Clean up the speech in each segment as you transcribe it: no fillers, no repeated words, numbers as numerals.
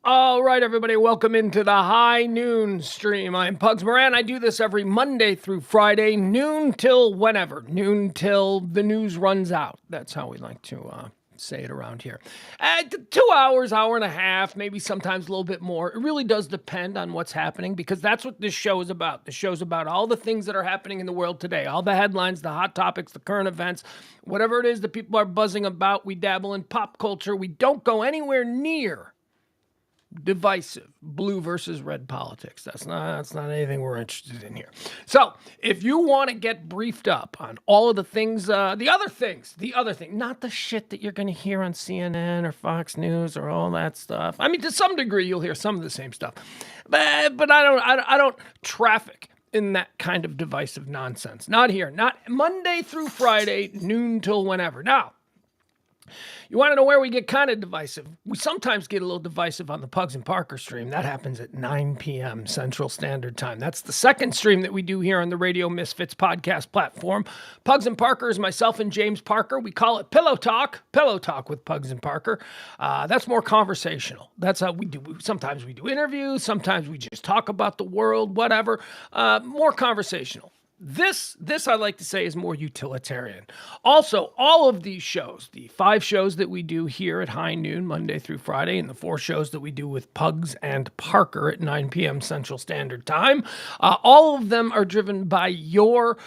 All right, everybody, welcome into the High Noon stream. I'm Pugs Moran. I do this every Monday through Friday, noon till whenever, noon till the news runs out. That's how we like to say it around here. 2 hours, hour and a half, maybe sometimes a little bit more. It really does depend on what's happening because that's what this show is about. The show's about all the things that are happening in the world today, all the headlines, the hot topics, the current events, whatever it is that people are buzzing about. We dabble in pop culture. We don't go anywhere near divisive blue versus red politics. That's not anything we're interested in here. So if you want to get briefed up on all of the things, the other thing, not the shit that you're going to hear on CNN or Fox News or all that stuff. I mean, to some degree, you'll hear some of the same stuff, but I don't traffic in that kind of divisive nonsense. Not here. Not Monday through Friday, noon till whenever. Now, you want to know where we get kind of divisive? We sometimes get a little divisive on the Pugs and Parker stream. That happens at 9 p.m. Central Standard Time. That's the second stream that we do here on the Radio Misfits podcast platform. Pugs and Parker is myself and James Parker. We call it Pillow Talk with Pugs and Parker. That's more conversational. That's how we do. Sometimes we do interviews. Sometimes we just talk about the world, whatever. More conversational. This I like to say is more utilitarian. Also, all of these shows, the 5 shows that we do here at High Noon, Monday through Friday, and the 4 shows that we do with Pugs and Parker at 9 p.m. Central Standard Time, all of them are driven by your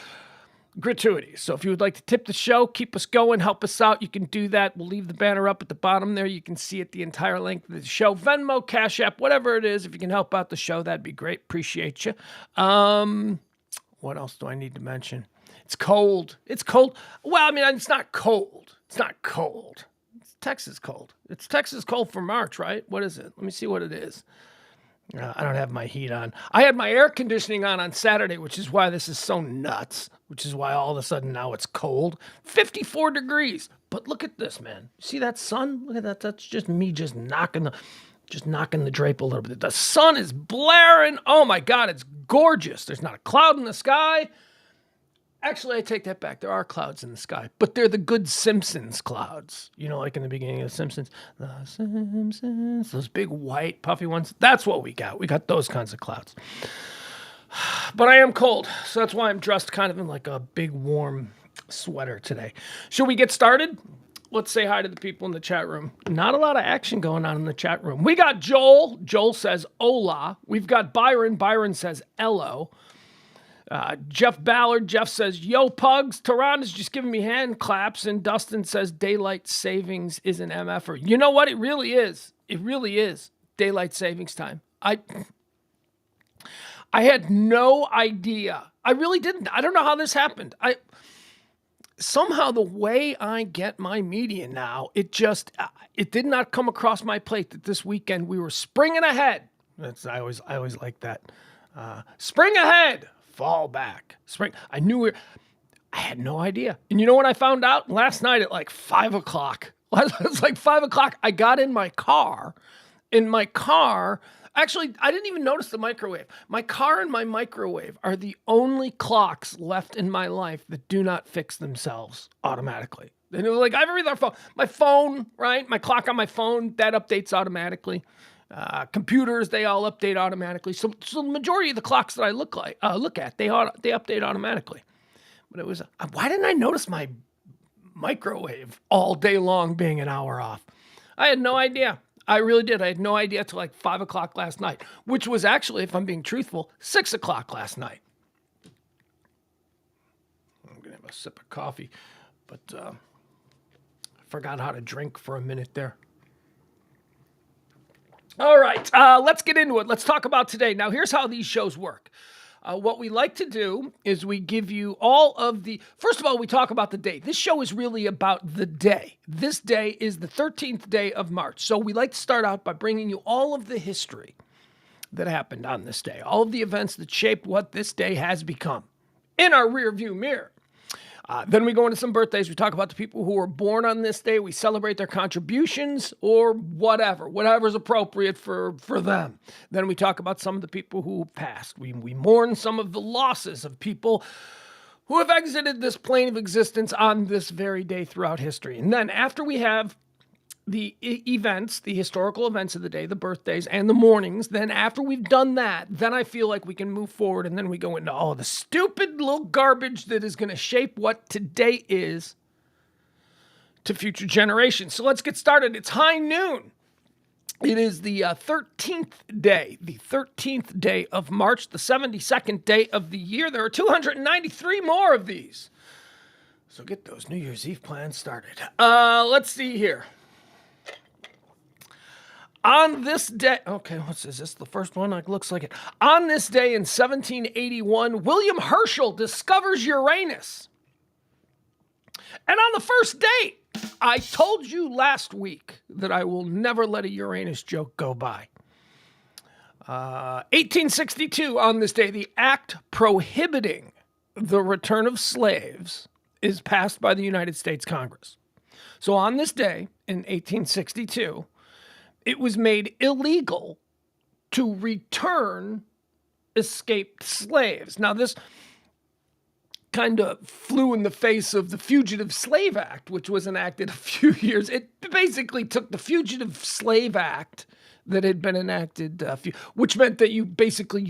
gratuity. So if you would like to tip the show, keep us going, help us out, you can do that. We'll leave the banner up at the bottom there. You can see it the entire length of the show. Venmo, Cash App, whatever it is. If you can help out the show, that'd be great. Appreciate you. What else do I need to mention? It's cold. It's cold. Well, I mean, it's not cold. It's not cold. It's Texas cold. It's Texas cold for March, right? What is it? Let me see what it is. I don't have my heat on. I had my air conditioning on Saturday, which is why this is so nuts, which is why all of a sudden now it's cold. 54 degrees. But look at this, man. See that sun? Look at that. That's just me just knocking the drape a little bit. The sun is blaring. Oh my God, it's gorgeous. There's not a cloud in the sky. Actually, I take that back. There are clouds in the sky, but they're the good Simpsons clouds. You know, like in the beginning of The Simpsons. The Simpsons, those big white puffy ones. That's what we got. We got those kinds of clouds. But I am cold, so that's why I'm dressed kind of in like a big warm sweater today. Should we get started? Let's say hi to the people in the chat room. Not a lot of action going on in the chat room. We got Joel. Joel says, hola. We've got Byron. Byron says, hello. Jeff Ballard. Jeff says, yo, Pugs. Tehran is just giving me hand claps. And Dustin says, daylight savings is an MFer. You know what? It really is. It really is. Daylight savings time. I had no idea. I really didn't. I don't know how this happened. Somehow the way I get my media now, it did not come across my plate that this weekend we were springing ahead. I always like that. Spring ahead, fall back. Spring. I had no idea. And you know what I found out last night at like 5 o'clock? It's like 5 o'clock. I got in my car. Actually, I didn't even notice the microwave. My car and my microwave are the only clocks left in my life that do not fix themselves automatically. And like I have everything on my phone, right? My clock on my phone, that updates automatically. Computers, they all update automatically. So the majority of the clocks that I look at, they update automatically. But it was, why didn't I notice my microwave all day long being an hour off? I had no idea. I really did. I had no idea till like 5 o'clock last night, which was actually, if I'm being truthful, 6 o'clock last night. I'm going to have a sip of coffee, but I forgot how to drink for a minute there. All right, let's get into it. Let's talk about today. Now, here's how these shows work. What we like to do is we give you first of all, we talk about the day. This show is really about the day. This day is the 13th day of March. So we like to start out by bringing you all of the history that happened on this day, all of the events that shaped what this day has become in our rearview mirror. Then we go into some birthdays. We talk about the people who were born on this day. We celebrate their contributions or whatever's appropriate for them. Then we talk about some of the people who passed. We mourn some of the losses of people who have exited this plane of existence on this very day throughout history. And then after we have the events, the historical events of the day, the birthdays and the mornings. Then after we've done that, then I feel like we can move forward, and then we go into all the stupid little garbage that is going to shape what today is to future generations. So let's get started. It's high noon. It is the 13th day of March, the 72nd day of the year. There are 293 more of these. So get those New Year's Eve plans started. Let's see here. On this day, okay, is this the first one? It looks like it. On this day in 1781, William Herschel discovers Uranus. And on the first date, I told you last week that I will never let a Uranus joke go by. 1862, on this day, the act prohibiting the return of slaves is passed by the United States Congress. So on this day, in 1862, it was made illegal to return escaped slaves. Now, this kind of flew in the face of the Fugitive Slave Act, which was enacted a few years. It basically took the Fugitive Slave Act that had been enacted, which meant that you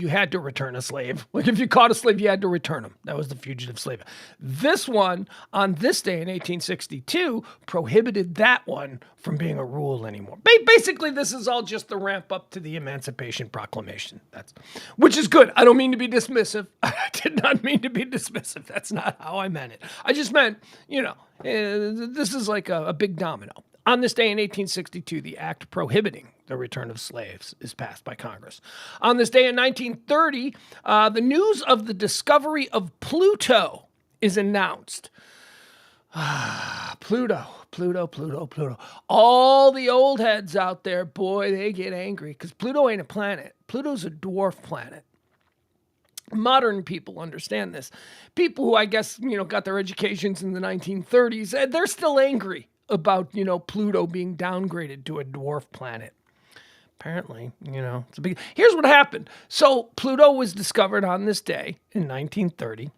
had to return a slave. Like if you caught a slave, you had to return him. That was the Fugitive Slave Act. This one, on this day in 1862, prohibited that one from being a rule anymore. Basically, this is all just the ramp up to the Emancipation Proclamation. Which is good. I don't mean to be dismissive. I did not mean to be dismissive. That's not how I meant it. I just meant, this is like a big domino. On this day in 1862, the act prohibiting the return of slaves is passed by Congress. On this day in 1930, the news of the discovery of Pluto is announced. Pluto. All the old heads out there, boy, they get angry because Pluto ain't a planet. Pluto's a dwarf planet. Modern people understand this. People who I guess, got their educations in the 1930s, they're still angry about, Pluto being downgraded to a dwarf planet. Apparently, it's a big... Here's what happened. So Pluto was discovered on this day in 1930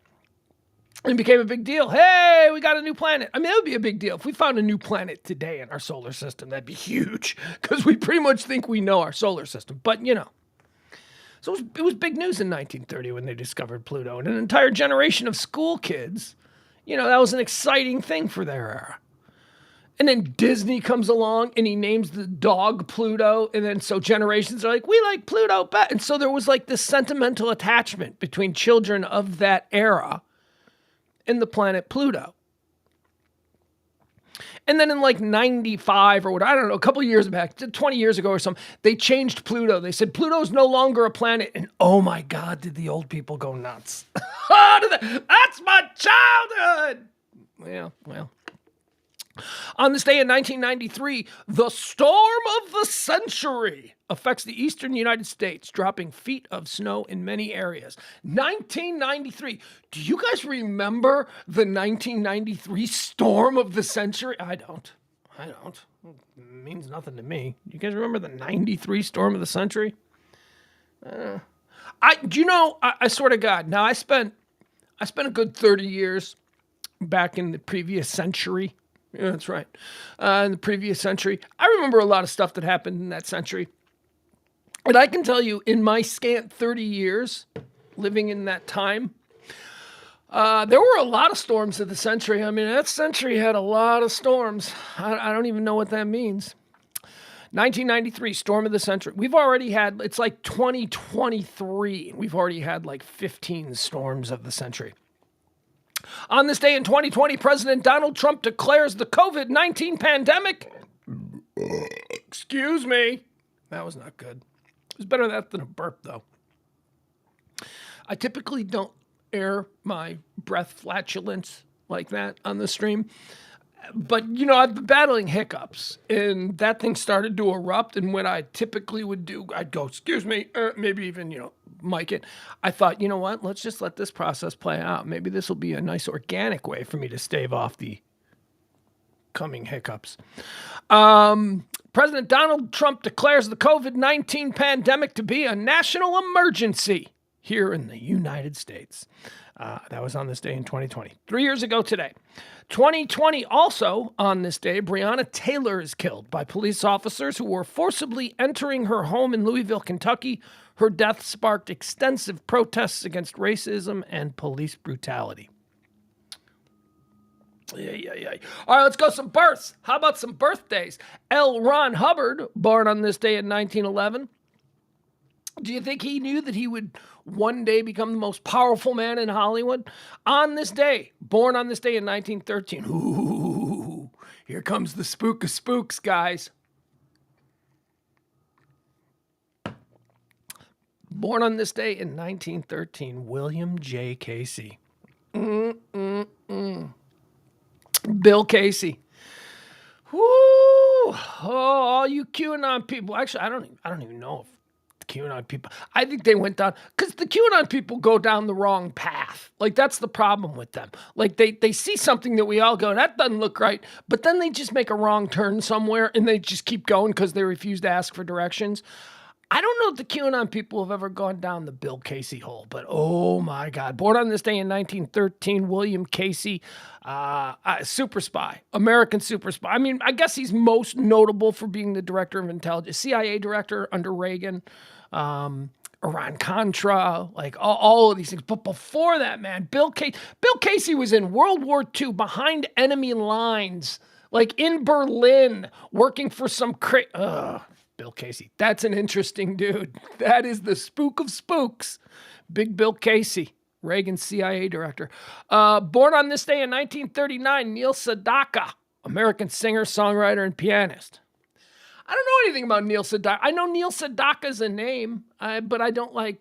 and became a big deal. Hey, we got a new planet. I mean, it would be a big deal. If we found a new planet today in our solar system, that'd be huge because we pretty much think we know our solar system. But, So it was big news in 1930 when they discovered Pluto. And an entire generation of school kids, that was an exciting thing for their era. And then Disney comes along and he names the dog Pluto. And then so generations are like, we like Pluto better. And so there was like this sentimental attachment between children of that era and the planet Pluto. And then in like 95 or what, I don't know, a couple of years back, 20 years ago or something, they changed Pluto. They said Pluto's no longer a planet. And oh my God, did the old people go nuts. That's my childhood. Yeah, well. On this day in 1993, the storm of the century affects the eastern United States, dropping feet of snow in many areas. 1993. Do you guys remember the 1993 storm of the century? I don't. It means nothing to me. You guys remember the 93 storm of the century? I swear to God, now I spent a good 30 years back in the previous century. Yeah, that's right. In the previous century. I remember a lot of stuff that happened in that century. And I can tell you, in my scant 30 years living in that time, there were a lot of storms of the century. I mean, that century had a lot of storms. I don't even know what that means. 1993, storm of the century. We've already had, it's like 2023. We've already had like 15 storms of the century. On this day in 2020, President Donald Trump declares the COVID-19 pandemic. Excuse me. That was not good. It was better that than a burp, though. I typically don't air my breath flatulence like that on the stream. But, I've been battling hiccups, and that thing started to erupt, and what I typically would do, I'd go, excuse me, maybe even, mic it. I thought, you know what, let's just let this process play out. Maybe this will be a nice organic way for me to stave off the coming hiccups. President Donald Trump declares the COVID-19 pandemic to be a national emergency here in the United States. That was on this day in 2020. 3 years ago today. 2020, also on this day, Breonna Taylor is killed by police officers who were forcibly entering her home in Louisville, Kentucky. Her death sparked extensive protests against racism and police brutality. Yeah. All right, let's go some births. How about some birthdays? L. Ron Hubbard, born on this day in 1911. Do you think he knew that he would one day become the most powerful man in Hollywood? On this day, born on this day in 1913. Ooh, here comes the spook of spooks, guys. Born on this day in 1913, William J. Casey. Bill Casey. Woo! Oh, all you QAnon people. Actually, I don't even know if QAnon people, I think they went down, because the QAnon people go down the wrong path. Like, that's the problem with them. Like, they see something that we all go, that doesn't look right, but then they just make a wrong turn somewhere, and they just keep going because they refuse to ask for directions. I don't know if the QAnon people have ever gone down the Bill Casey hole, but oh my God. Born on this day in 1913, William Casey, super spy, American super spy. I mean, I guess he's most notable for being the director of intelligence, CIA director under Reagan, Iran-Contra, like all of these things. But before that, man, Bill Casey was in World War II behind enemy lines, like in Berlin, working for some Bill Casey. That's an interesting dude. That is the spook of spooks. Big Bill Casey, Reagan's CIA director. Born on this day in 1939, Neil Sedaka, American singer, songwriter, and pianist. I don't know anything about Neil Sedaka. I know Neil Sedaka's a name, but I don't like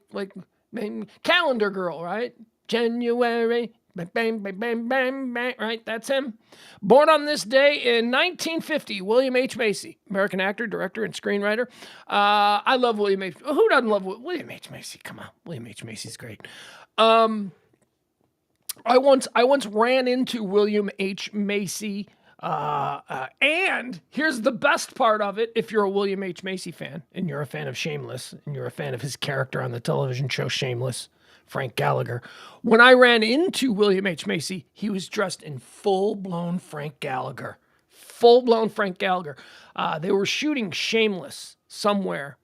Calendar Girl, right? January. Bang, bang, bang, bang, bang, bang, right? That's him. Born on this day in 1950, William H. Macy, American actor, director, and screenwriter. I love William H. Who doesn't love William H. Macy? Come on, William H. Macy's great. I once ran into William H. Macy, and here's the best part of it. If you're a William H. Macy fan, and you're a fan of Shameless, and you're a fan of his character on the television show Shameless, Frank Gallagher. When I ran into William H. Macy, he was dressed in full-blown Frank Gallagher. Full-blown Frank Gallagher. They were shooting Shameless somewhere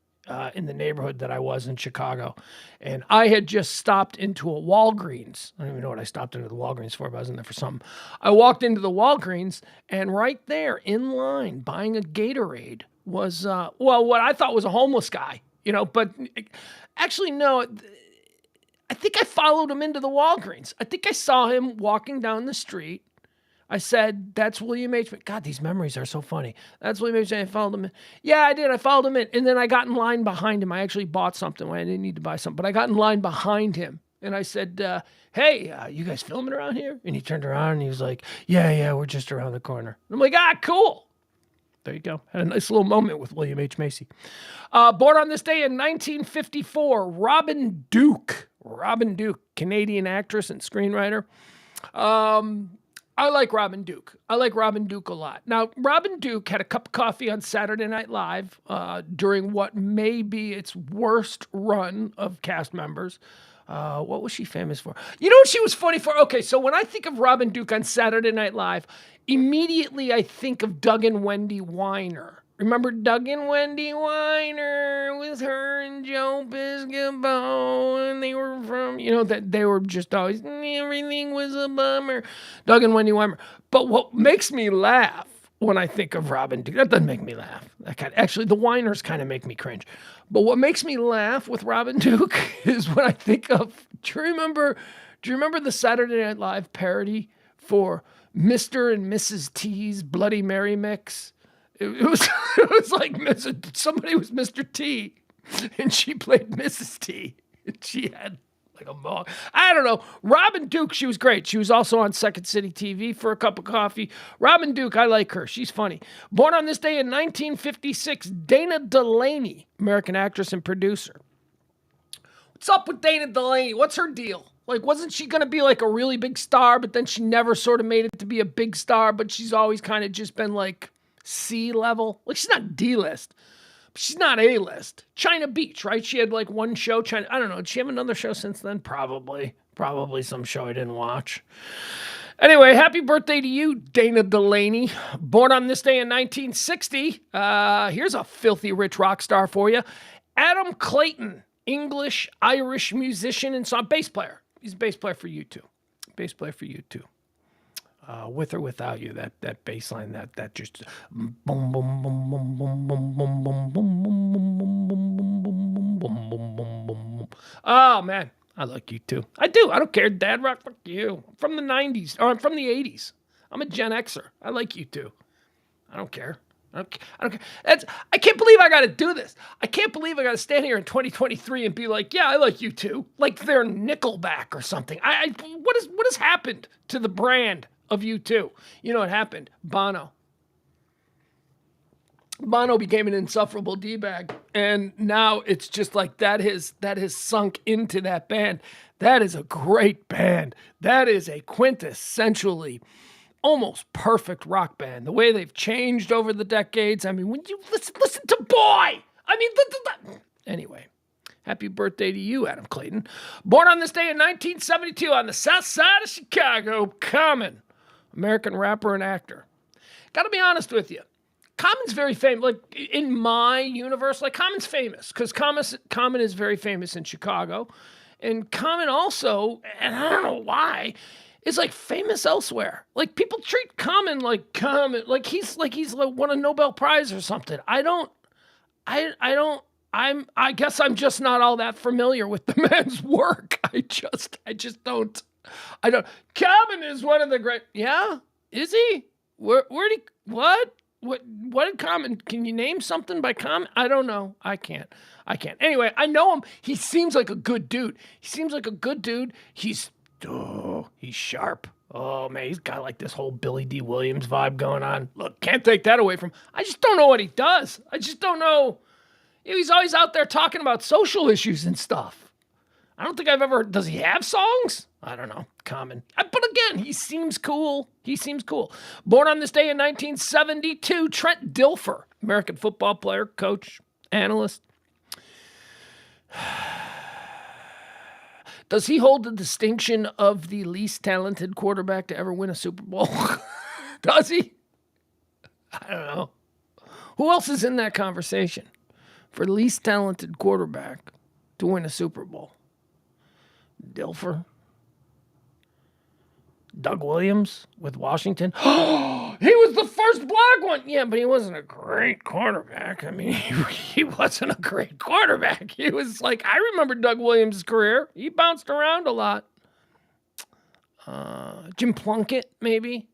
in the neighborhood that I was in Chicago. And I had just stopped into a Walgreens. I don't even know what I stopped into the Walgreens for, but I was in there for something. I walked into the Walgreens, and right there in line buying a Gatorade was, what I thought was a homeless guy, but actually, no. I think I followed him into the Walgreens. I think I saw him walking down the street. I said, that's William H. God, these memories are so funny. That's William H. I followed him in. Yeah, I did. I followed him in. And then I got in line behind him. I actually bought something when I didn't need to buy something. But I got in line behind him. And I said, hey, you guys filming around here? And he turned around and he was like, yeah, we're just around the corner. And I'm like, cool. There you go. Had a nice little moment with William H. Macy. Born on this day in 1954, Robin Duke. Robin Duke, Canadian actress and screenwriter. I like Robin Duke. I like Robin Duke a lot. Now, Robin Duke had a cup of coffee on Saturday Night Live during what may be its worst run of cast members. What was she famous for? You know what she was funny for? Okay, so when I think of Robin Duke on Saturday Night Live, immediately I think of Doug and Wendy Weiner. Remember Doug and Wendy Weiner with her and Joe Piscopo, and they were from, that they were just always, everything was a bummer. Doug and Wendy Weiner. But what makes me laugh when I think of Robin Duke, that doesn't make me laugh. Actually, the Weiners kind of make me cringe. But what makes me laugh with Robin Duke is when I think of, do you remember the Saturday Night Live parody for Mr. and Mrs. T's Bloody Mary mix? It was like somebody was Mr. T, and she played Mrs. T, and she had like a mug. I don't know. Robin Duke, she was great. She was also on Second City TV for a cup of coffee. Robin Duke, I like her. She's funny. Born on this day in 1956, Dana Delaney, American actress and producer. What's up with Dana Delaney? What's her deal? Like, wasn't she going to be like a really big star, but then she never sort of made it to be a big star, but she's always kind of just been like C level. Like, she's not D-list, but she's not A-list. China Beach, right? She had like one show. I don't know. Did she have another show since then? Probably. Probably some show I didn't watch. Anyway, happy birthday to you, Dana Delaney. Born on this day in 1960. Here's a filthy rich rock star for you. Adam Clayton, English-Irish musician and bass player. He's a bass player for U2. Bass player for U2. With or without you, that bass line, that just boom boom boom boom boom boom boom boom boom boom boom boom boom boom boom. Oh man, I like U2. I do. I don't care. Dad rock, fuck you. I'm from the 90s, or I'm from the 80s. I'm a Gen Xer. I like U2. I don't care. I don't care. I can't believe I got to do this. I can't believe I got to stand here in 2023 and be like, yeah, I like U2. Like they're Nickelback or something. What has happened to the brand of U2? You know what happened? Bono became an insufferable D-bag, and now it's just like that has sunk into that band. That is a great band. That is a quintessentially almost perfect rock band. The way they've changed over the decades. I mean, when you listen to Boy, I mean, anyway. Happy birthday to you, Adam Clayton. Born on this day in 1972 on the south side of Chicago, Common, American rapper and actor. Got to be honest with you. Common's very famous. Like, in my universe, like, Common's famous because Common is very famous in Chicago. And Common also, and I don't know why, is like famous elsewhere. Like, people treat Common like he's won a Nobel Prize or something. I guess I'm just not all that familiar with the man's work. I just don't. Common is one of the great. Yeah, is he? What did Common? Can you name something by Common? I don't know. I can't. Anyway, I know him. He seems like a good dude. He's sharp. Oh man, he's got like this whole Billy D. Williams vibe going on. Look, can't take that away from him. I just don't know what he does. I just don't know. He's always out there talking about social issues and stuff. I don't think does he have songs? I don't know. Common. But again, he seems cool. Born on this day in 1972, Trent Dilfer, American football player, coach, analyst. Does he hold the distinction of the least talented quarterback to ever win a Super Bowl? Does he? I don't know. Who else is in that conversation for least talented quarterback to win a Super Bowl? Dilfer? Doug Williams with Washington? He was the first black one. Yeah, but he wasn't a great quarterback. I mean, he wasn't a great quarterback. He was like, I remember Doug Williams' career. He bounced around a lot. Jim Plunkett, maybe?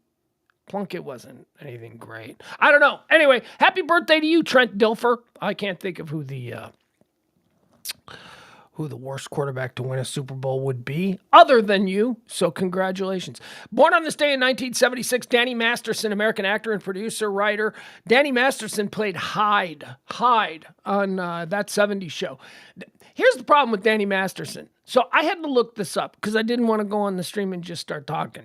Plunkett wasn't anything great. I don't know. Anyway, happy birthday to you, Trent Dilfer. I can't think of who the worst quarterback to win a Super Bowl would be, other than you, so congratulations. Born on this day in 1976, Danny Masterson, American actor and producer, writer. Danny Masterson played Hyde on That 70s Show. Here's the problem with Danny Masterson. So I had to look this up because I didn't want to go on the stream and just start talking,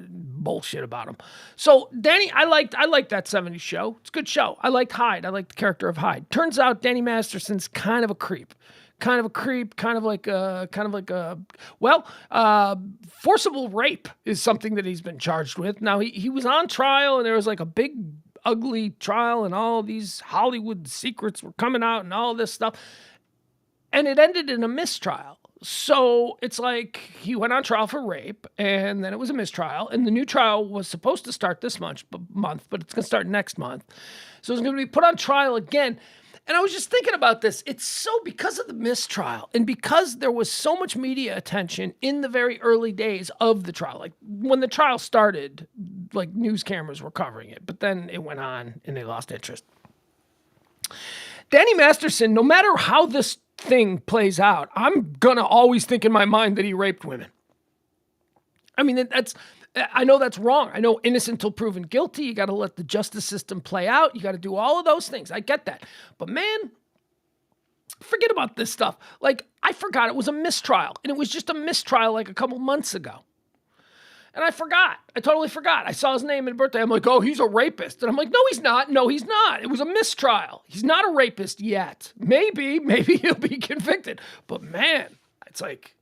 bullshit about him. So Danny, I liked That 70s Show. It's a good show. I liked Hyde. I liked the character of Hyde. Turns out Danny Masterson's kind of a creep. Forcible rape is something that he's been charged with. Now, he was on trial, and there was like a big, ugly trial, and all these Hollywood secrets were coming out and all this stuff. And it ended in a mistrial. So it's like he went on trial for rape, and then it was a mistrial, and the new trial was supposed to start this month, but it's going to start next month. So it's going to be put on trial again. And I was just thinking about this. It's so because of the mistrial and because there was so much media attention in the very early days of the trial. Like when the trial started, like news cameras were covering it, but then it went on and they lost interest. Danny Masterson, no matter how this thing plays out, I'm going to always think in my mind that he raped women. I mean, I know that's wrong. I know innocent till proven guilty. You got to let the justice system play out. You got to do all of those things. I get that. But man, forget about this stuff. Like, I forgot it was a mistrial. And it was just a mistrial like a couple months ago. And I forgot. I totally forgot. I saw his name and birthday. I'm like, oh, he's a rapist. And I'm like, no, he's not. No, he's not. It was a mistrial. He's not a rapist yet. Maybe he'll be convicted. But man, it's like,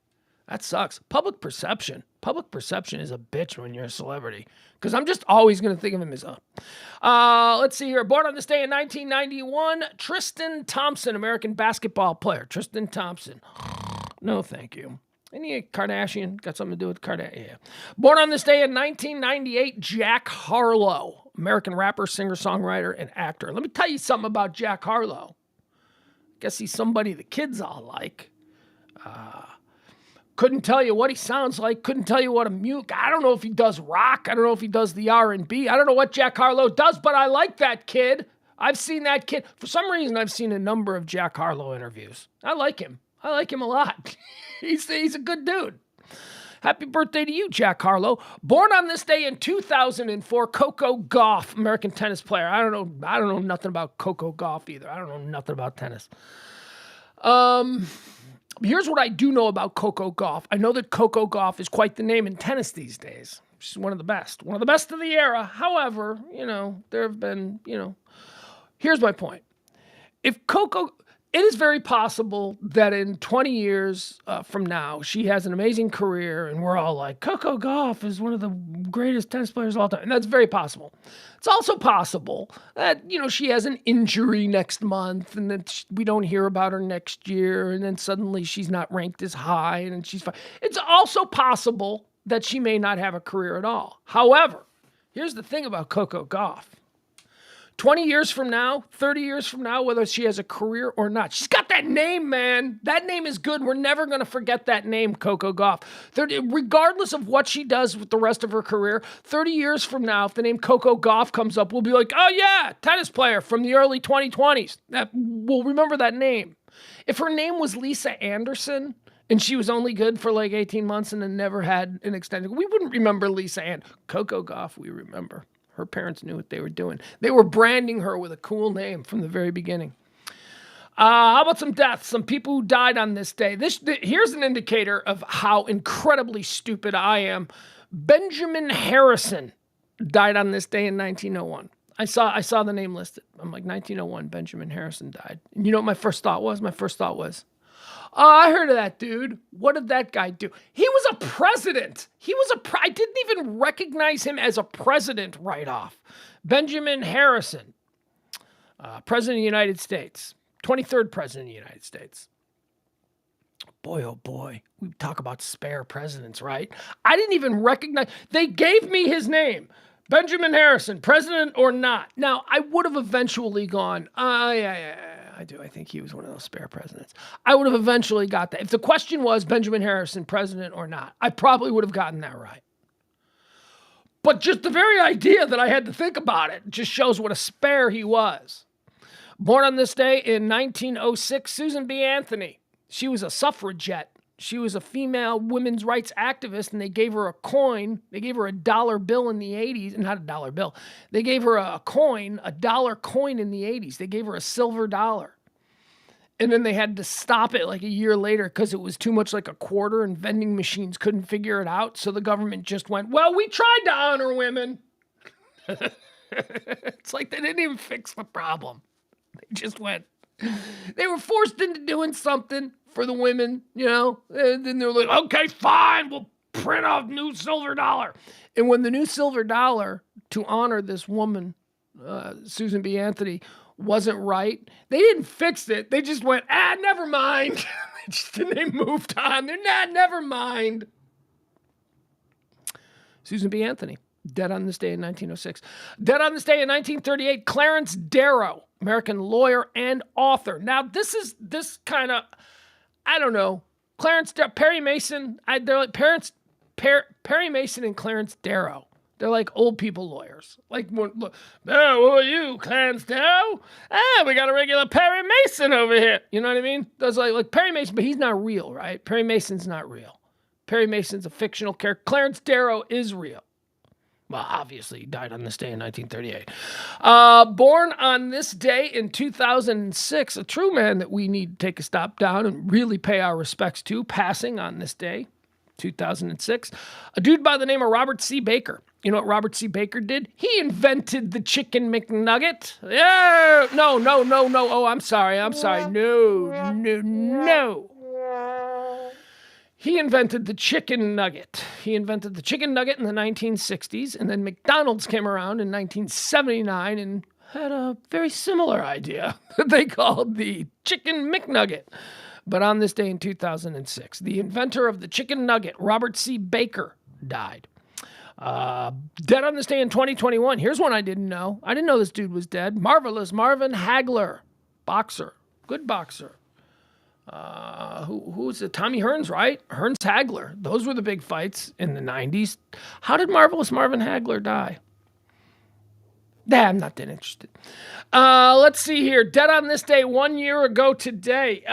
That sucks. Public perception. Public perception is a bitch when you're a celebrity. Because I'm just always going to think of him as let's see here. Born on this day in 1991, Tristan Thompson, American basketball player. Tristan Thompson. No, thank you. Any Kardashian? Got something to do with Kardashian? Yeah. Born on this day in 1998, Jack Harlow, American rapper, singer, songwriter, and actor. Let me tell you something about Jack Harlow. Guess he's somebody the kids all like. Couldn't tell you what he sounds like. Couldn't tell you what a mute. I don't know if he does rock. I don't know if he does the R&B. I don't know what Jack Harlow does, but I like that kid. I've seen that kid. For some reason, I've seen a number of Jack Harlow interviews. I like him. I like him a lot. He's a good dude. Happy birthday to you, Jack Harlow. Born on this day in 2004, Coco Gauff, American tennis player. I don't know nothing about Coco Gauff either. I don't know nothing about tennis. Here's what I do know about Coco Gauff. I know that Coco Gauff is quite the name in tennis these days. She's one of the best of the era. However, there have been, here's my point. It is very possible that in 20 years from now, she has an amazing career and we're all like, Coco Gauff is one of the greatest tennis players of all time. And that's very possible. It's also possible that, she has an injury next month and that we don't hear about her next year and then suddenly she's not ranked as high and then she's fine. It's also possible that she may not have a career at all. However, here's the thing about Coco Gauff. 20 years from now, 30 years from now, whether she has a career or not. She's got that name, man. That name is good. We're never going to forget that name, Coco Gauff. Regardless of what she does with the rest of her career, 30 years from now, if the name Coco Gauff comes up, we'll be like, oh yeah, tennis player from the early 2020s. We'll remember that name. If her name was Lisa Anderson, and she was only good for like 18 months and then never had an extended, we wouldn't remember Lisa and Coco Gauff, we remember. Her parents knew what they were doing. They were branding her with a cool name from the very beginning. How about some deaths? Some people who died on this day. Here's an indicator of how incredibly stupid I am. Benjamin Harrison died on this day in 1901. I saw the name listed. I'm like, 1901, Benjamin Harrison died. And you know what my first thought was? My first thought was, oh, I heard of that dude. What did that guy do? He was a president. I didn't even recognize him as a president right off. Benjamin Harrison, president of the United States, 23rd president of the United States. Boy, oh boy, we talk about spare presidents, right? I didn't even recognize. They gave me his name. Benjamin Harrison, president or not. Now, I would have eventually gone, yeah, I do. I think he was one of those spare presidents. I would have eventually got that. If the question was Benjamin Harrison, president or not, I probably would have gotten that right. But just the very idea that I had to think about it just shows what a spare he was. Born on this day in 1906, Susan B. Anthony. She was a suffragette. She was a female women's rights activist, and they gave her a coin. They gave her a dollar bill in the 80s. Not a dollar bill. They gave her a coin, a dollar coin in the 80s. They gave her a silver dollar. And then they had to stop it like a year later because it was too much like a quarter and vending machines couldn't figure it out. So the government just went, well, we tried to honor women. It's like they didn't even fix the problem. They just went. They were forced into doing something for the women, and then they're like, okay, fine, we'll print off new silver dollar. And when the new silver dollar to honor this woman, Susan B. Anthony, wasn't right, they didn't fix it. They just went, never mind. They moved on. They're never mind. Susan B. Anthony, dead on this day in 1906. Dead on this day in 1938, Clarence Darrow, American lawyer and author. Now, this kind of, I don't know. Perry Mason, they're like Perry Mason and Clarence Darrow. They're like old people lawyers. Like, look, oh, who are you, Clarence Darrow? We got a regular Perry Mason over here. You know what I mean? That's like Perry Mason, but he's not real, right? Perry Mason's not real. Perry Mason's a fictional character. Clarence Darrow is real. Well, obviously, he died on this day in 1938. Born on this day in 2006, a true man that we need to take a stop down and really pay our respects to, passing on this day, 2006. A dude by the name of Robert C. Baker. You know what Robert C. Baker did? He invented the Chicken McNugget. Yeah, no. Oh, I'm sorry. No. He invented the chicken nugget. He invented the chicken nugget in the 1960s, and then McDonald's came around in 1979 and had a very similar idea that they called the Chicken McNugget. But on this day in 2006, the inventor of the chicken nugget, Robert C. Baker, died. Dead on this day in 2021. Here's one I didn't know. I didn't know this dude was dead. Marvelous Marvin Hagler, boxer, good boxer. Who's it? Tommy Hearns, right? Hearns Hagler. Those were the big fights in the 90s. How did Marvelous Marvin Hagler die? Nah, I'm not that interested. Let's see here. Dead on this day 1 year ago today.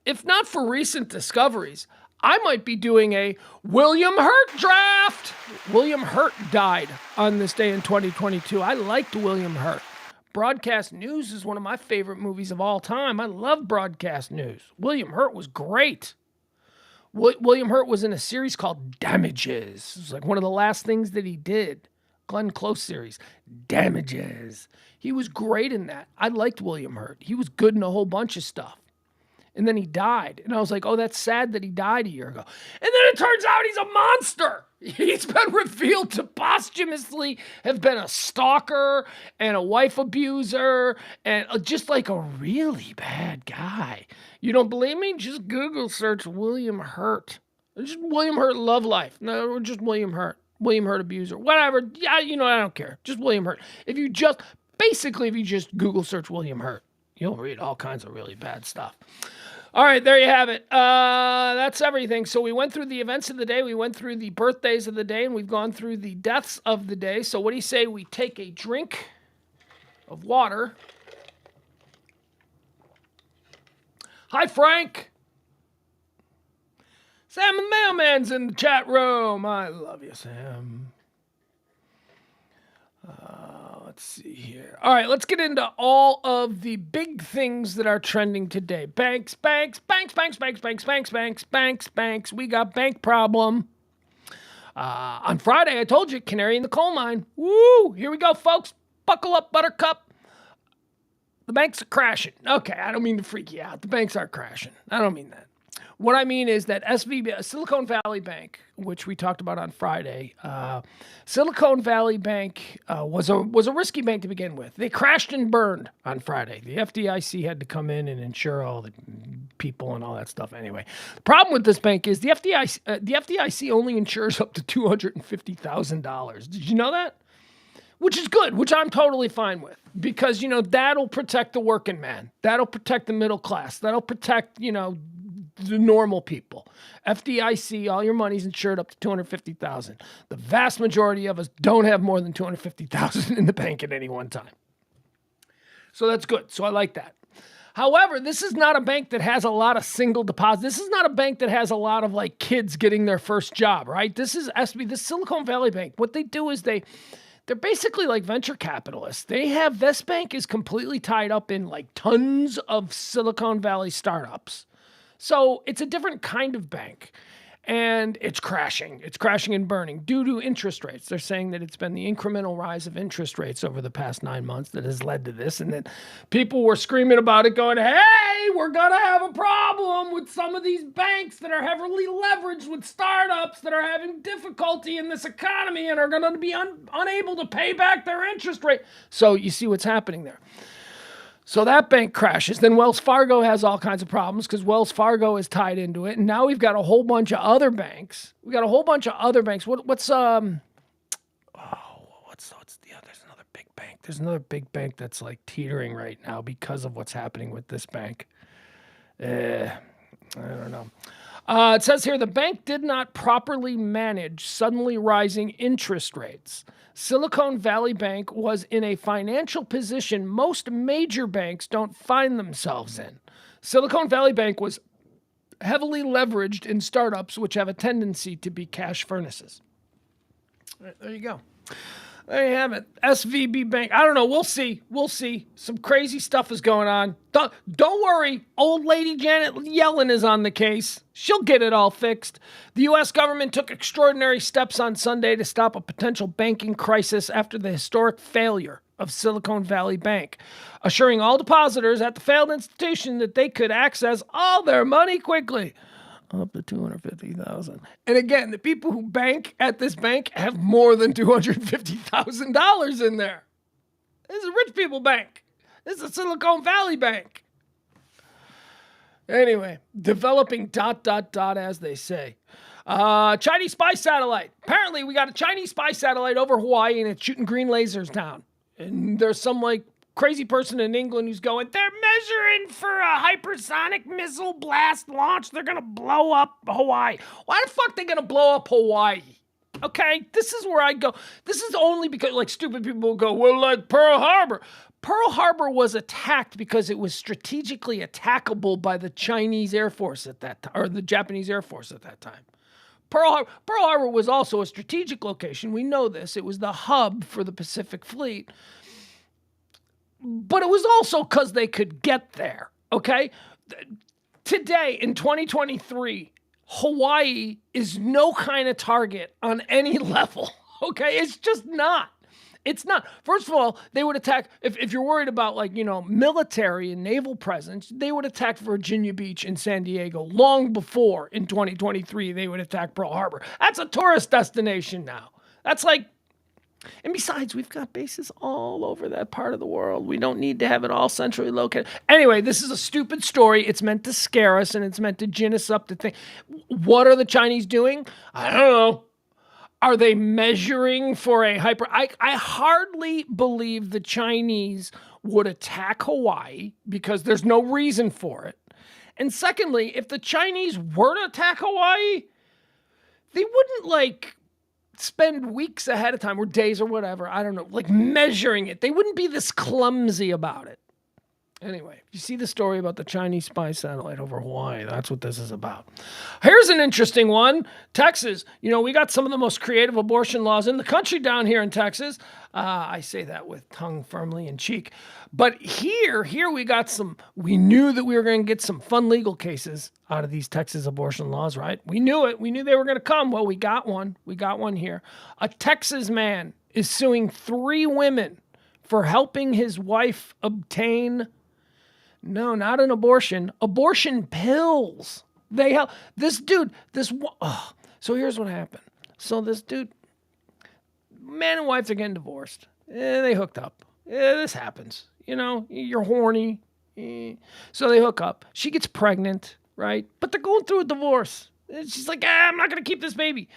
If not for recent discoveries, I might be doing a William Hurt draft. William Hurt died on this day in 2022. I liked William Hurt. Broadcast News is one of my favorite movies of all time. I love Broadcast News. William Hurt was great. William Hurt was in a series called Damages. It was like one of the last things that he did. Glenn Close series, Damages. He was great in that. I liked William Hurt. He was good in a whole bunch of stuff. And then he died. And I was like, oh, that's sad that he died a year ago. And then it turns out he's a monster. He's been revealed to posthumously have been a stalker and a wife abuser and just like a really bad guy. You don't believe me? Just Google search William Hurt. Just William Hurt love life. No, just William Hurt. William Hurt abuser. Whatever. Yeah, I don't care. Just William Hurt. If you just Google search William Hurt, you'll read all kinds of really bad stuff. All right, there you have it. That's everything. So we went through the events of the day. We went through the birthdays of the day, and we've gone through the deaths of the day. So what do you say we take a drink of water? Hi, Frank. Sam the mailman's in the chat room. I love you, Sam. Let's see here. All right, let's get into all of the big things that are trending today. Banks. We got bank problem. On Friday, I told you, canary in the coal mine. Woo! Here we go, folks. Buckle up, buttercup. The banks are crashing. Okay, I don't mean to freak you out. The banks are crashing. I don't mean that. What I mean is that Silicon Valley Bank, which we talked about on Friday, Silicon Valley Bank was a risky bank to begin with. They crashed and burned on Friday. The FDIC had to come in and insure all the people and all that stuff. Anyway, the problem with this bank is the FDIC only insures up to $250,000. Did you know that? Which is good, which I'm totally fine with, because that'll protect the working man, that'll protect the middle class, that'll protect the normal people. FDIC, all your money's insured up to $250,000. The vast majority of us don't have more than $250,000 in the bank at any one time. So that's good. So I like that. However, this is not a bank that has a lot of single deposits. This is not a bank that has a lot of like kids getting their first job, right? This Silicon Valley Bank. What they do is they're basically like venture capitalists. This bank is completely tied up in like tons of Silicon Valley startups. So it's a different kind of bank, and it's crashing. It's crashing and burning due to interest rates. They're saying that it's been the incremental rise of interest rates over the past 9 months that has led to this, and that people were screaming about it going, hey, we're going to have a problem with some of these banks that are heavily leveraged with startups that are having difficulty in this economy and are going to be unable to pay back their interest rate. So you see what's happening there. So that bank crashes. Then Wells Fargo has all kinds of problems because Wells Fargo is tied into it. And now we've got a whole bunch of other banks. There's another big bank. There's another big bank that's like teetering right now because of what's happening with this bank. I don't know. It says here, the bank did not properly manage suddenly rising interest rates. Silicon Valley Bank was in a financial position most major banks don't find themselves in. Silicon Valley Bank was heavily leveraged in startups which have a tendency to be cash furnaces. All right, there you go. There you have it. SVB Bank. I don't know. We'll see. We'll see. Some crazy stuff is going on. Don't worry. Old lady Janet Yellen is on the case. She'll get it all fixed. The U.S. government took extraordinary steps on Sunday to stop a potential banking crisis after the historic failure of Silicon Valley Bank, assuring all depositors at the failed institution that they could access all their money quickly. Up to $250,000. And again, the people who bank at this bank have more than $250,000 in there. This is a rich people bank. This is a Silicon Valley Bank. Anyway, developing ... as they say. Chinese spy satellite. Apparently, we got a Chinese spy satellite over Hawaii, and it's shooting green lasers down. And there's some crazy person in England who's going, they're measuring for a hypersonic missile blast launch. They're going to blow up Hawaii. Why the fuck they going to blow up Hawaii? Okay, this is where I go. This is only because, stupid people will go, well, like Pearl Harbor. Pearl Harbor was attacked because it was strategically attackable by the Chinese Air Force at that time, or the Japanese Air Force at that time. Pearl Harbor was also a strategic location. We know this. It was the hub for the Pacific Fleet. But it was also because they could get there, okay? Today, in 2023, Hawaii is no kind of target on any level, okay? It's just not. It's not. First of all, they would attack, if you're worried about, military and naval presence, they would attack Virginia Beach and San Diego long before, in 2023, they would attack Pearl Harbor. That's a tourist destination now. That's and besides, we've got bases all over that part of the world. We don't need to have it all centrally located. Anyway, this is a stupid story. It's meant to scare us, and it's meant to gin us up to think. What are the Chinese doing? I don't know. Are they measuring for a hyper... I hardly believe the Chinese would attack Hawaii because there's no reason for it. And secondly, if the Chinese were to attack Hawaii, they wouldn't, spend weeks ahead of time or days or whatever, I don't know, measuring it. They wouldn't be this clumsy about it. Anyway, you see the story about the Chinese spy satellite over Hawaii. That's what this is about. Here's an interesting one. Texas. We got some of the most creative abortion laws in the country down here in Texas. I say that with tongue firmly in cheek. But here we got we knew that we were going to get some fun legal cases out of these Texas abortion laws, right? We knew it. We knew they were going to come. Well, we got one. We got one here. A Texas man is suing 3 women for helping his wife obtain... No, not an abortion. Abortion pills. They help this dude. So here's what happened. So this dude, man and wife are getting divorced. They hooked up. This happens. You're horny. So they hook up. She gets pregnant, right? But they're going through a divorce. And she's like, I'm not going to keep this baby.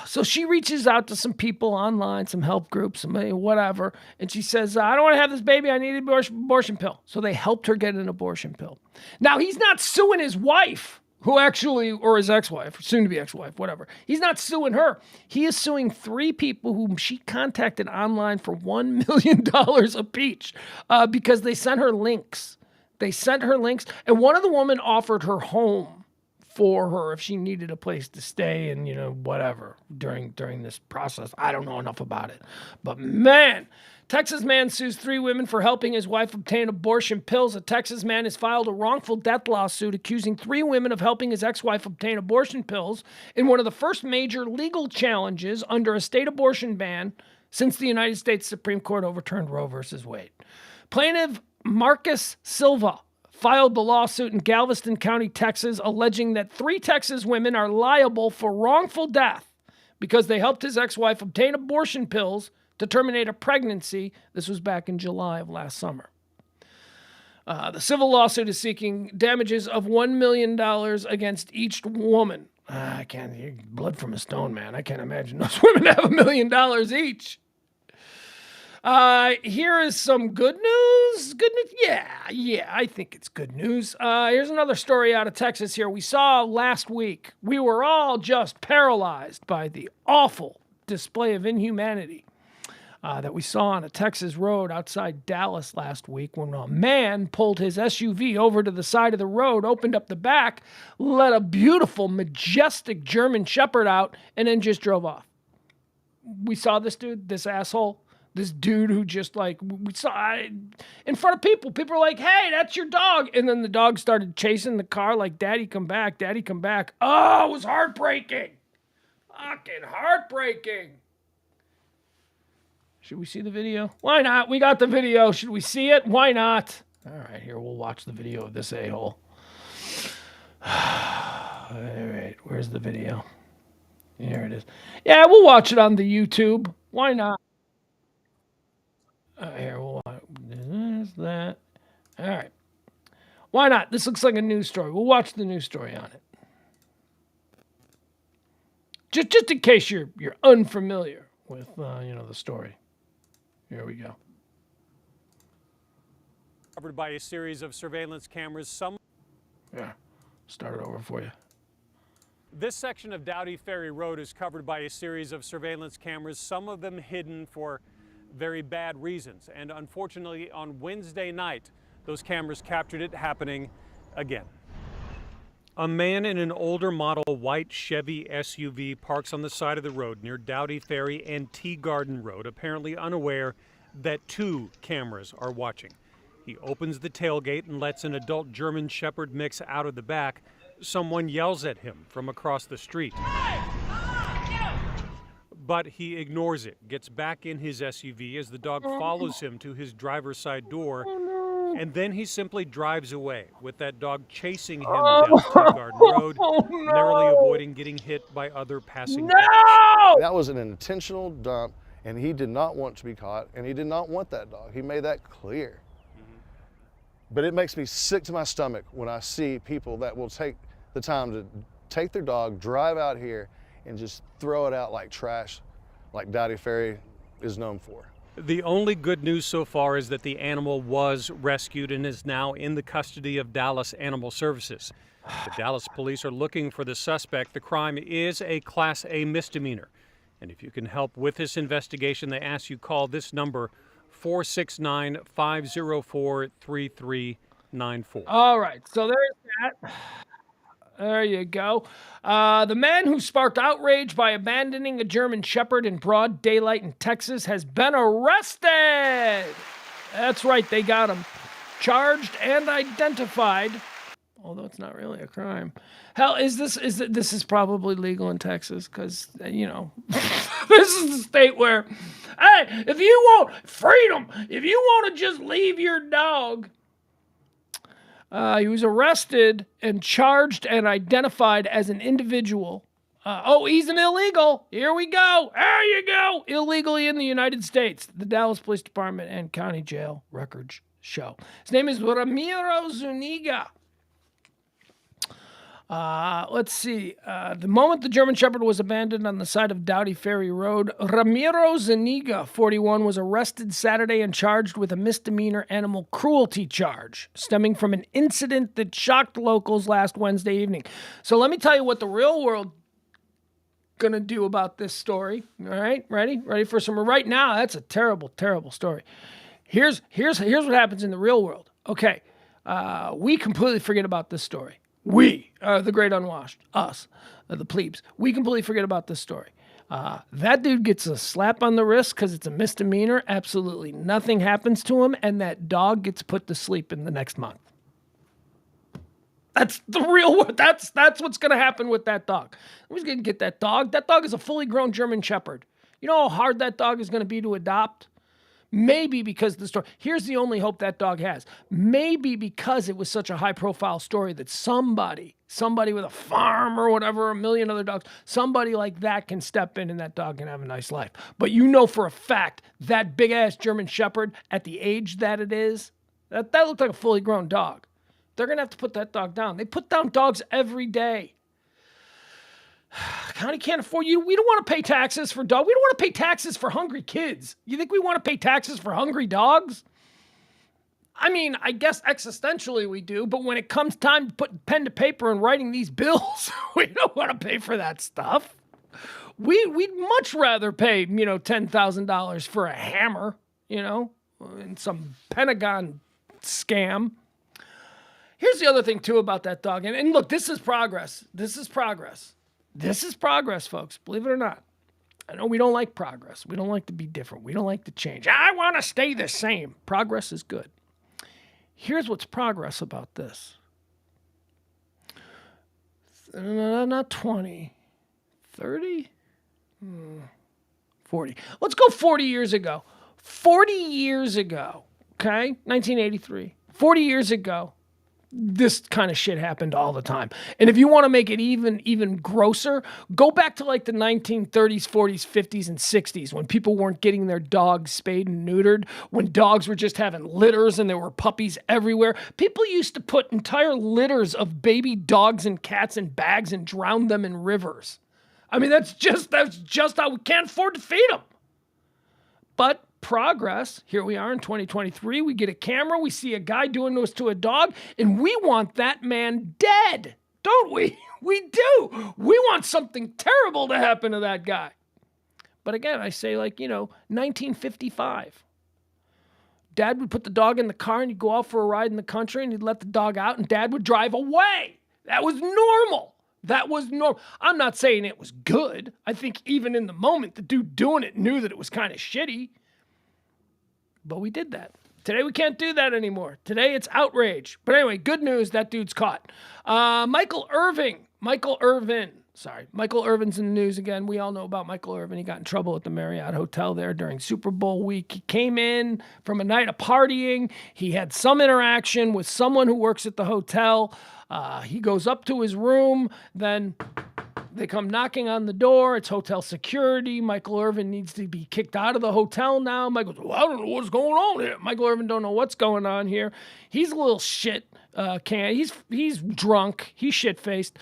So she reaches out to some people online, some help groups, whatever, and she says, I don't want to have this baby. I need an abortion pill. So they helped her get an abortion pill. Now, he's not suing his wife, or his ex-wife, soon-to-be ex-wife, whatever. He's not suing her. He is suing 3 people whom she contacted online for $1 million apiece because they sent her links. And one of the women offered her home for her if she needed a place to stay and, whatever during this process. I don't know enough about it. But man, Texas man sues 3 women for helping his wife obtain abortion pills. A Texas man has filed a wrongful death lawsuit accusing 3 women of helping his ex-wife obtain abortion pills in one of the first major legal challenges under a state abortion ban since the United States Supreme Court overturned Roe versus Wade. Plaintiff Marcus Silva filed the lawsuit in Galveston County, Texas, alleging that 3 Texas women are liable for wrongful death because they helped his ex-wife obtain abortion pills to terminate a pregnancy. This was back in July of last summer. The civil lawsuit is seeking damages of $1 million against each woman. I can't, blood from a stone, man. I can't imagine those women have $1 million each. Here is some good news. Good news? Yeah, I think it's good news. Here's another story out of Texas here. We saw last week, we were all just paralyzed by the awful display of inhumanity that we saw on a Texas road outside Dallas last week when a man pulled his SUV over to the side of the road, opened up the back, let a beautiful, majestic German Shepherd out, and then just drove off. we saw this dude, this asshole, this dude who just like, we saw in front of people. People were like, hey, that's your dog. And then the dog started chasing the car like, Daddy, come back. Daddy, come back. Oh, it was heartbreaking. Fucking heartbreaking. Should we see the video? Why not? We got the video. Should we see it? Why not? All right, here, we'll watch the video of this a-hole. All right, where's the video? Here it is. Yeah, we'll watch it on the YouTube. Why not? Here, we'll watch. There's that. All right. Why not? This looks like a news story. We'll watch the news story on it. Just in case you're unfamiliar with the story. Here we go. Covered by a series of surveillance cameras. Yeah, start it over for you. This section of Dowdy Ferry Road is covered by a series of surveillance cameras, some of them hidden for very bad reasons. And unfortunately, on Wednesday night, those cameras captured it happening again. A man in an older model white Chevy SUV parks on the side of the road near Dowdy Ferry and Tea Garden Road, apparently unaware that 2 cameras are watching. He opens the tailgate and lets an adult German Shepherd mix out of the back. Someone yells at him from across the street. But he ignores it, gets back in his SUV as the dog follows him to his driver's side door, and then he simply drives away with that dog chasing him down Tea Garden Road, narrowly avoiding getting hit by other passing cars. That was an intentional dump, and he did not want to be caught, and he did not want that dog. He made that clear. But it makes me sick to my stomach when I see people that will take the time to take their dog, drive out here, and just throw it out like trash, like Dowdy Ferry is known for. The only good news so far is that the animal was rescued and is now in the custody of Dallas Animal Services. The Dallas police are looking for the suspect. The crime is a Class A misdemeanor. And if you can help with this investigation, they ask you call this number, 469-504-3394. All right, so there's that. There you go. The man who sparked outrage by abandoning a German Shepherd in broad daylight in Texas has been arrested. That's right, they got him. Charged and identified, although it's not really a crime. Hell, this is probably legal in Texas because, this is the state where, hey, if you want freedom, if you want to just leave your dog. He was arrested and charged and identified as an individual. He's an illegal. Here we go. There you go. Illegally in the United States. The Dallas Police Department and County Jail records show. His name is Ramiro Zuniga. Let's see. The moment the German Shepherd was abandoned on the side of Dowdy Ferry Road, Ramiro Zuniga, 41, was arrested Saturday and charged with a misdemeanor animal cruelty charge stemming from an incident that shocked locals last Wednesday evening. So let me tell you what the real world gonna do about this story. All right, ready for some? Right now, that's a terrible, terrible story. Here's what happens in the real world. Okay, we completely forget about this story. We, the great unwashed, us, the plebes, we completely forget about this story. That dude gets a slap on the wrist because it's a misdemeanor. Absolutely nothing happens to him, and that dog gets put to sleep in the next month. That's the real world. That's what's going to happen with that dog. Who's going to get that dog? That dog is a fully grown German Shepherd. You know how hard that dog is going to be to adopt? Maybe because the story, here's the only hope that dog has. Maybe because it was such a high profile story that somebody with a farm or whatever, a million other dogs, somebody like that can step in and that dog can have a nice life. But you know for a fact that big ass German Shepherd at the age that it is, that looked like a fully grown dog. They're going to have to put that dog down. They put down dogs every day. County can't afford you. We don't want to pay taxes for dogs. We don't want to pay taxes for hungry kids. You think we want to pay taxes for hungry dogs? I mean, I guess existentially we do, but when it comes time to put pen to paper and writing these bills, we don't want to pay for that stuff. We'd much rather pay, $10,000 for a hammer, in some Pentagon scam. Here's the other thing, too, about that dog. And look, this is progress. This is progress, folks. Believe it or not. I know we don't like progress. We don't like to be different. We don't like to change. I want to stay the same. Progress is good. Here's what's progress about this. Not 20, 30, 40. Let's go 40 years ago. 40 years ago, okay? 1983. 40 years ago, this kind of shit happened all the time. And if you want to make it even grosser, go back to like the 1930s, 40s, 50s, and 60s when people weren't getting their dogs spayed and neutered, when dogs were just having litters and there were puppies everywhere. People used to put entire litters of baby dogs and cats in bags and drown them in rivers. I mean, that's just how we can't afford to feed them. But progress, here we are in 2023, we get a camera, we see a guy doing this to a dog, and we want that man dead, don't we? We do. We want something terrible to happen to that guy. But again, I say 1955. Dad would put the dog in the car and he'd go out for a ride in the country and he'd let the dog out and Dad would drive away. That was normal. That was normal. I'm not saying it was good. I think even in the moment, the dude doing it knew that it was kind of shitty. But we did that. Today, we can't do that anymore. Today, it's outrage. But anyway, good news, that dude's caught. Michael Irvin's in the news again. We all know about Michael Irvin. He got in trouble at the Marriott Hotel there during Super Bowl week. He came in from a night of partying. He had some interaction with someone who works at the hotel. He goes up to his room, then they come knocking on the door. It's hotel security. Michael Irvin needs to be kicked out of the hotel now. Michael goes, well, I don't know what's going on here. Michael Irvin don't know what's going on here. He's a little shit he's drunk. He's shit-faced.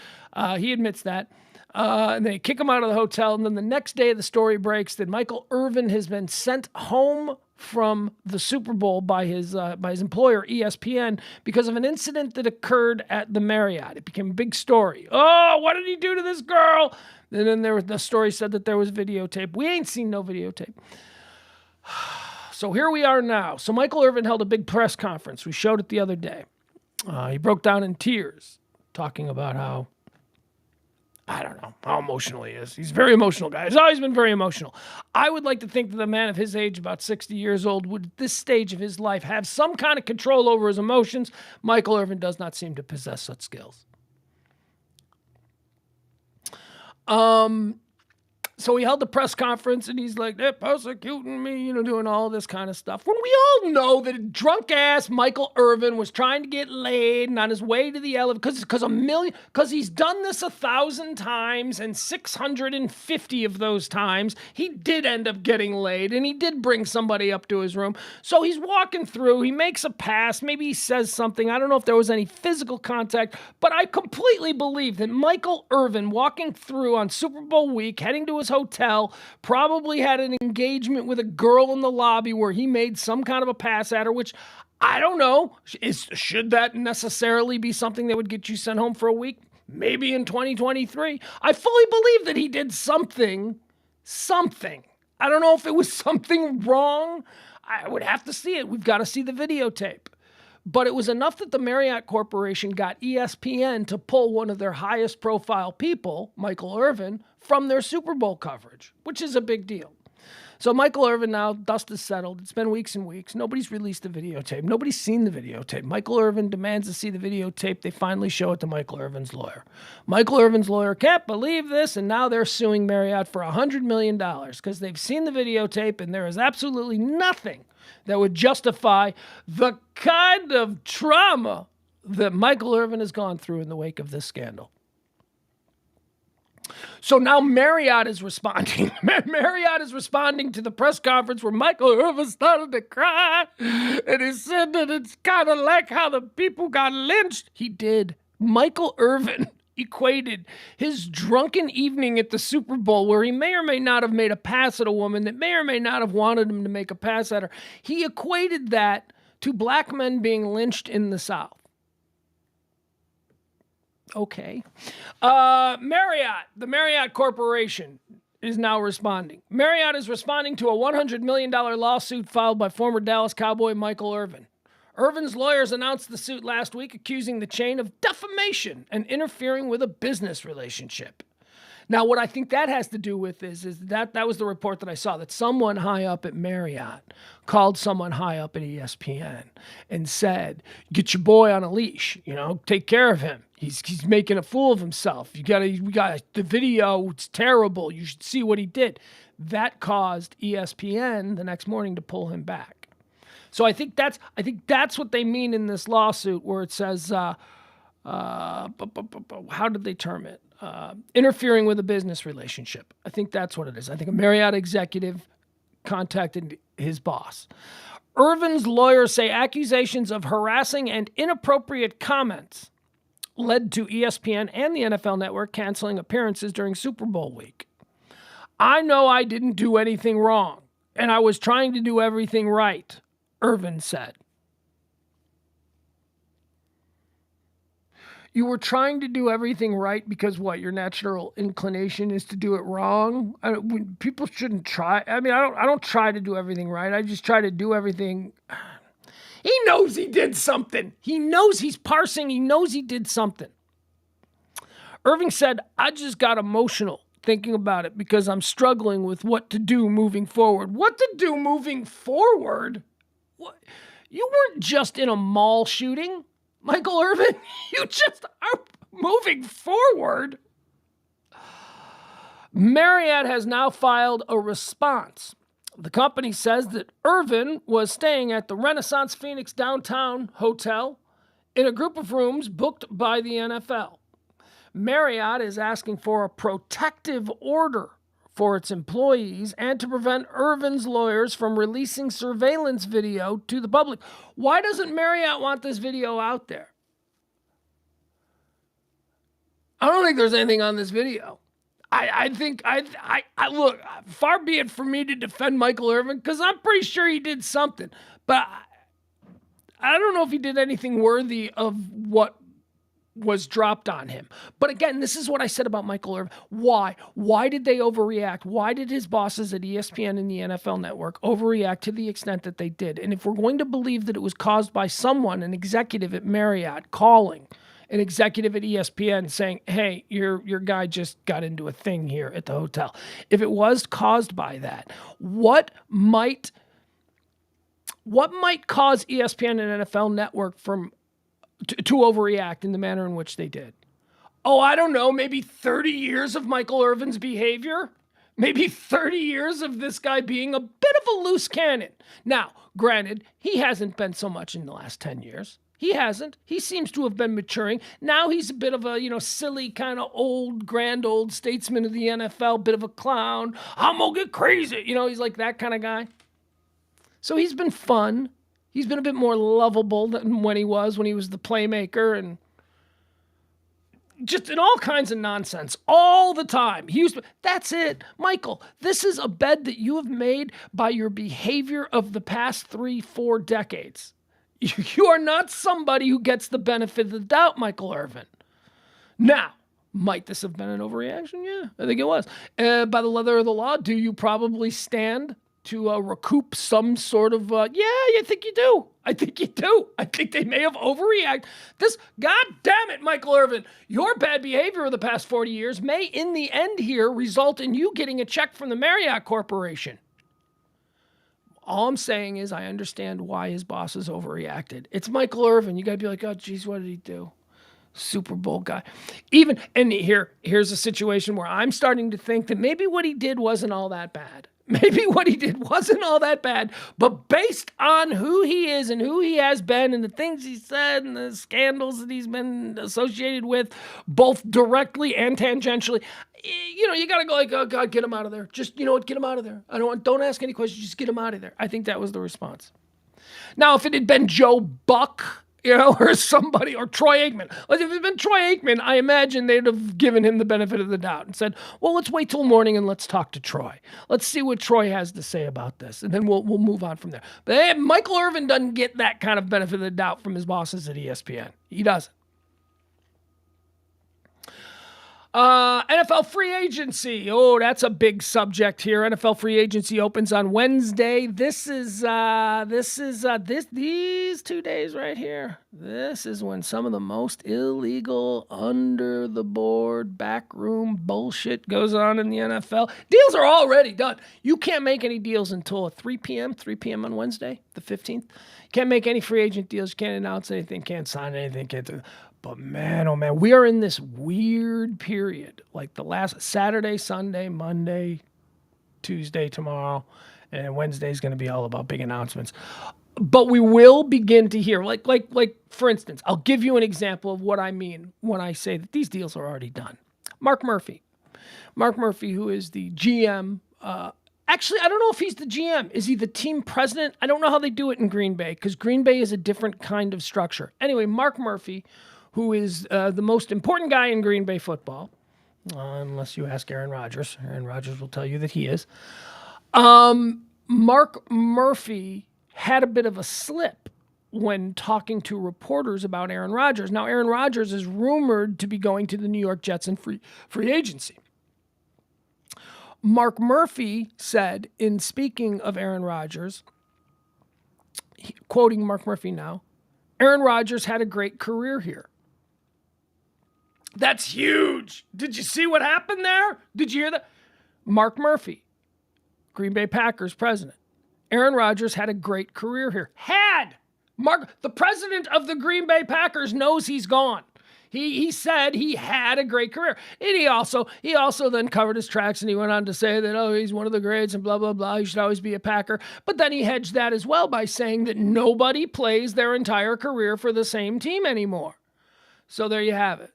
He admits that. And they kick him out of the hotel. And then the next day the story breaks that Michael Irvin has been sent home from the Super Bowl by his employer, ESPN, because of an incident that occurred at the Marriott. It became a big story. Oh, what did he do to this girl? And then the story said that there was videotape. We ain't seen no videotape. So here we are now. So Michael Irvin held a big press conference. We showed it the other day. He broke down in tears, talking about how, I don't know how emotional he is. He's a very emotional guy. He's always been very emotional. I would like to think that a man of his age, about 60 years old, would at this stage of his life have some kind of control over his emotions. Michael Irvin does not seem to possess such skills. So he held the press conference and he's like, they're persecuting me, doing all this kind of stuff. When we all know that drunk-ass Michael Irvin was trying to get laid and on his way to the elevator, because he's done this 1,000 times and 650 of those times, he did end up getting laid and he did bring somebody up to his room. So he's walking through, he makes a pass, maybe he says something. I don't know if there was any physical contact, but I completely believe that Michael Irvin walking through on Super Bowl week, heading to his hotel, probably had an engagement with a girl in the lobby where he made some kind of a pass at her, which I don't know. Should that necessarily be something that would get you sent home for a week? Maybe in 2023. I fully believe that he did something. I don't know if it was something wrong. I would have to see it. We've got to see the videotape. But it was enough that the Marriott Corporation got ESPN to pull one of their highest profile people, Michael Irvin, from their Super Bowl coverage, which is a big deal. So Michael Irvin now, dust is settled. It's been weeks and weeks. Nobody's released the videotape. Nobody's seen the videotape. Michael Irvin demands to see the videotape. They finally show it to Michael Irvin's lawyer. Michael Irvin's lawyer can't believe this, and now they're suing Marriott for $100 million because they've seen the videotape and there is absolutely nothing that would justify the kind of trauma that Michael Irvin has gone through in the wake of this scandal. So now Marriott is responding. Marriott is responding to the press conference where Michael Irvin started to cry. And he said that it's kind of like how the people got lynched. He did. Michael Irvin equated his drunken evening at the Super Bowl, where he may or may not have made a pass at a woman that may or may not have wanted him to make a pass at her. He equated that to black men being lynched in the South. Okay. Marriott, the Marriott Corporation, is now responding. Marriott is responding to a $100 million lawsuit filed by former Dallas Cowboy Michael Irvin. Irvin's lawyers announced the suit last week, accusing the chain of defamation and interfering with a business relationship. Now, what I think that has to do with is that was the report that I saw, that someone high up at Marriott called someone high up at ESPN and said, "Get your boy on a leash, take care of him. He's making a fool of himself. We got the video, it's terrible. You should see what he did." That caused ESPN the next morning to pull him back. So I think that's what they mean in this lawsuit, where it says, how did they term it? Interfering with a business relationship. I think that's what it is. I think a Marriott executive contacted his boss. Irvin's lawyers say accusations of harassing and inappropriate comments led to ESPN and the NFL Network canceling appearances during Super Bowl week. "I know I didn't do anything wrong, and I was trying to do everything right," Irvin said. You were trying to do everything right because what? Your natural inclination is to do it wrong? People shouldn't try. I don't try to do everything right. I just try to do everything. He knows he did something. He knows he's parsing. He knows he did something. Irving said, "I just got emotional thinking about it because I'm struggling with what to do moving forward." What to do moving forward? What? You weren't just in a mall shooting, Michael Irvin. You just are moving forward. Marriott has now filed a response. The company says that Irvin was staying at the Renaissance Phoenix downtown hotel in a group of rooms booked by the NFL. Marriott is asking for a protective order for its employees and to prevent Irvin's lawyers from releasing surveillance video to the public. Why doesn't Marriott want this video out there? I don't think there's anything on this video. I think look, far be it for me to defend Michael Irvin, because I'm pretty sure he did something, but I don't know if he did anything worthy of what was dropped on him. But again, this is what I said about Michael Irvin. Why? Why did they overreact? Why did his bosses at ESPN and the NFL Network overreact to the extent that they did? And if we're going to believe that it was caused by someone, an executive at Marriott, calling an executive at ESPN saying, "Hey, your guy just got into a thing here at the hotel." If it was caused by that, what might cause ESPN and NFL Network to overreact in the manner in which they did? Oh, I don't know, maybe 30 years of Michael Irvin's behavior? Maybe 30 years of this guy being a bit of a loose cannon. Now, granted, he hasn't been so much in the last 10 years. He hasn't. He seems to have been maturing. Now he's a bit of a, silly kind of grand old statesman of the NFL, bit of a clown. I'm going to get crazy. He's like that kind of guy. So he's been fun. He's been a bit more lovable than when he was the playmaker and just in all kinds of nonsense all the time. That's it. Michael, this is a bed that you have made by your behavior of the past 3-4 decades. You are not somebody who gets the benefit of the doubt, Michael Irvin. Now, might this have been an overreaction? Yeah, I think it was. By the letter of the law, do you probably stand to recoup some sort of, I think you do. I think you do. I think they may have overreacted. God damn it, Michael Irvin, your bad behavior of the past 40 years may, in the end here, result in you getting a check from the Marriott Corporation. All I'm saying is I understand why his bosses overreacted. It's Michael Irvin. You got to be like, oh, geez, what did he do? Super Bowl guy. Here's a situation where I'm starting to think that maybe what he did wasn't all that bad. But based on who he is and who he has been and the things he said and the scandals that he's been associated with, both directly and tangentially, you got to go like, oh, God, get him out of there. Just, get him out of there. Don't ask any questions. Just get him out of there. I think that was the response. Now, if it had been Joe Buck, or somebody, or Troy Aikman. Like if it had been Troy Aikman, I imagine they'd have given him the benefit of the doubt and said, well, let's wait till morning and let's talk to Troy. Let's see what Troy has to say about this, and then we'll move on from there. But Michael Irvin doesn't get that kind of benefit of the doubt from his bosses at ESPN. He doesn't. NFL free agency. Oh, that's a big subject here. NFL free agency opens on Wednesday. These 2 days right here. This is when some of the most illegal, under the board, backroom bullshit goes on in the NFL. Deals are already done. You can't make any deals until 3 p.m. on Wednesday, the 15th. You can't make any free agent deals. You can't announce anything. Can't sign anything. Can't do. But man, oh man, we are in this weird period, like the last Saturday, Sunday, Monday, Tuesday, tomorrow, and Wednesday is going to be all about big announcements. But we will begin to hear, like for instance, I'll give you an example of what I mean when I say that these deals are already done. Mark Murphy, who is the GM. Actually, I don't know if he's the GM. Is he the team president? I don't know how they do it in Green Bay, because Green Bay is a different kind of structure. Anyway, Mark Murphy, who is the most important guy in Green Bay football, unless you ask Aaron Rodgers. Aaron Rodgers will tell you that he is. Mark Murphy had a bit of a slip when talking to reporters about Aaron Rodgers. Now, Aaron Rodgers is rumored to be going to the New York Jets in free agency. Mark Murphy said, in speaking of Aaron Rodgers, quoting Mark Murphy now, Aaron Rodgers had a great career here. That's huge. Did you see what happened there? Did you hear that? Mark Murphy, Green Bay Packers president. Aaron Rodgers had a great career here. The president of the Green Bay Packers knows he's gone. He said he had a great career. And he also then covered his tracks, and he went on to say that, oh, he's one of the greats and blah, blah, blah. He should always be a Packer. But then he hedged that as well by saying that nobody plays their entire career for the same team anymore. So there you have it.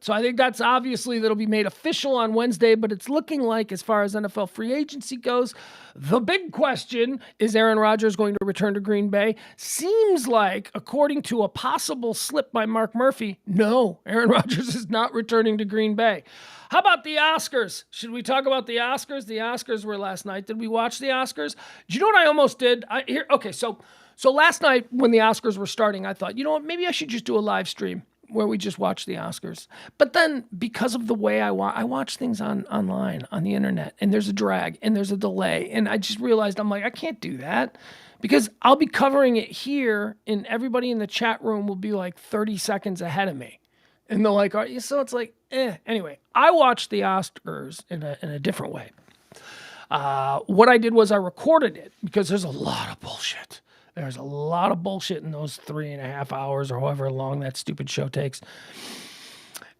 So I think that's obviously that'll be made official on Wednesday, but it's looking like, as far as NFL free agency goes, the big question is Aaron Rodgers going to return to Green Bay? Seems like, according to a possible slip by Mark Murphy, no, Aaron Rodgers is not returning to Green Bay. How about the Oscars? Should we talk about the Oscars? The Oscars were last night. Did we watch the Oscars? Do you know what I almost did? So last night when the Oscars were starting, I thought, you know what, maybe I should just do a live stream where we just watch the Oscars. But then, because of the way I watch things online, on the internet, and there's a drag, and there's a delay, and I just realized, I'm like, I can't do that, because I'll be covering it here, and everybody in the chat room will be like 30 seconds ahead of me. And they're like, so it's like, Anyway, I watched the Oscars in a different way. What I did was I recorded it, because there's a lot of bullshit. There's a lot of bullshit in those 3.5 hours or however long that stupid show takes.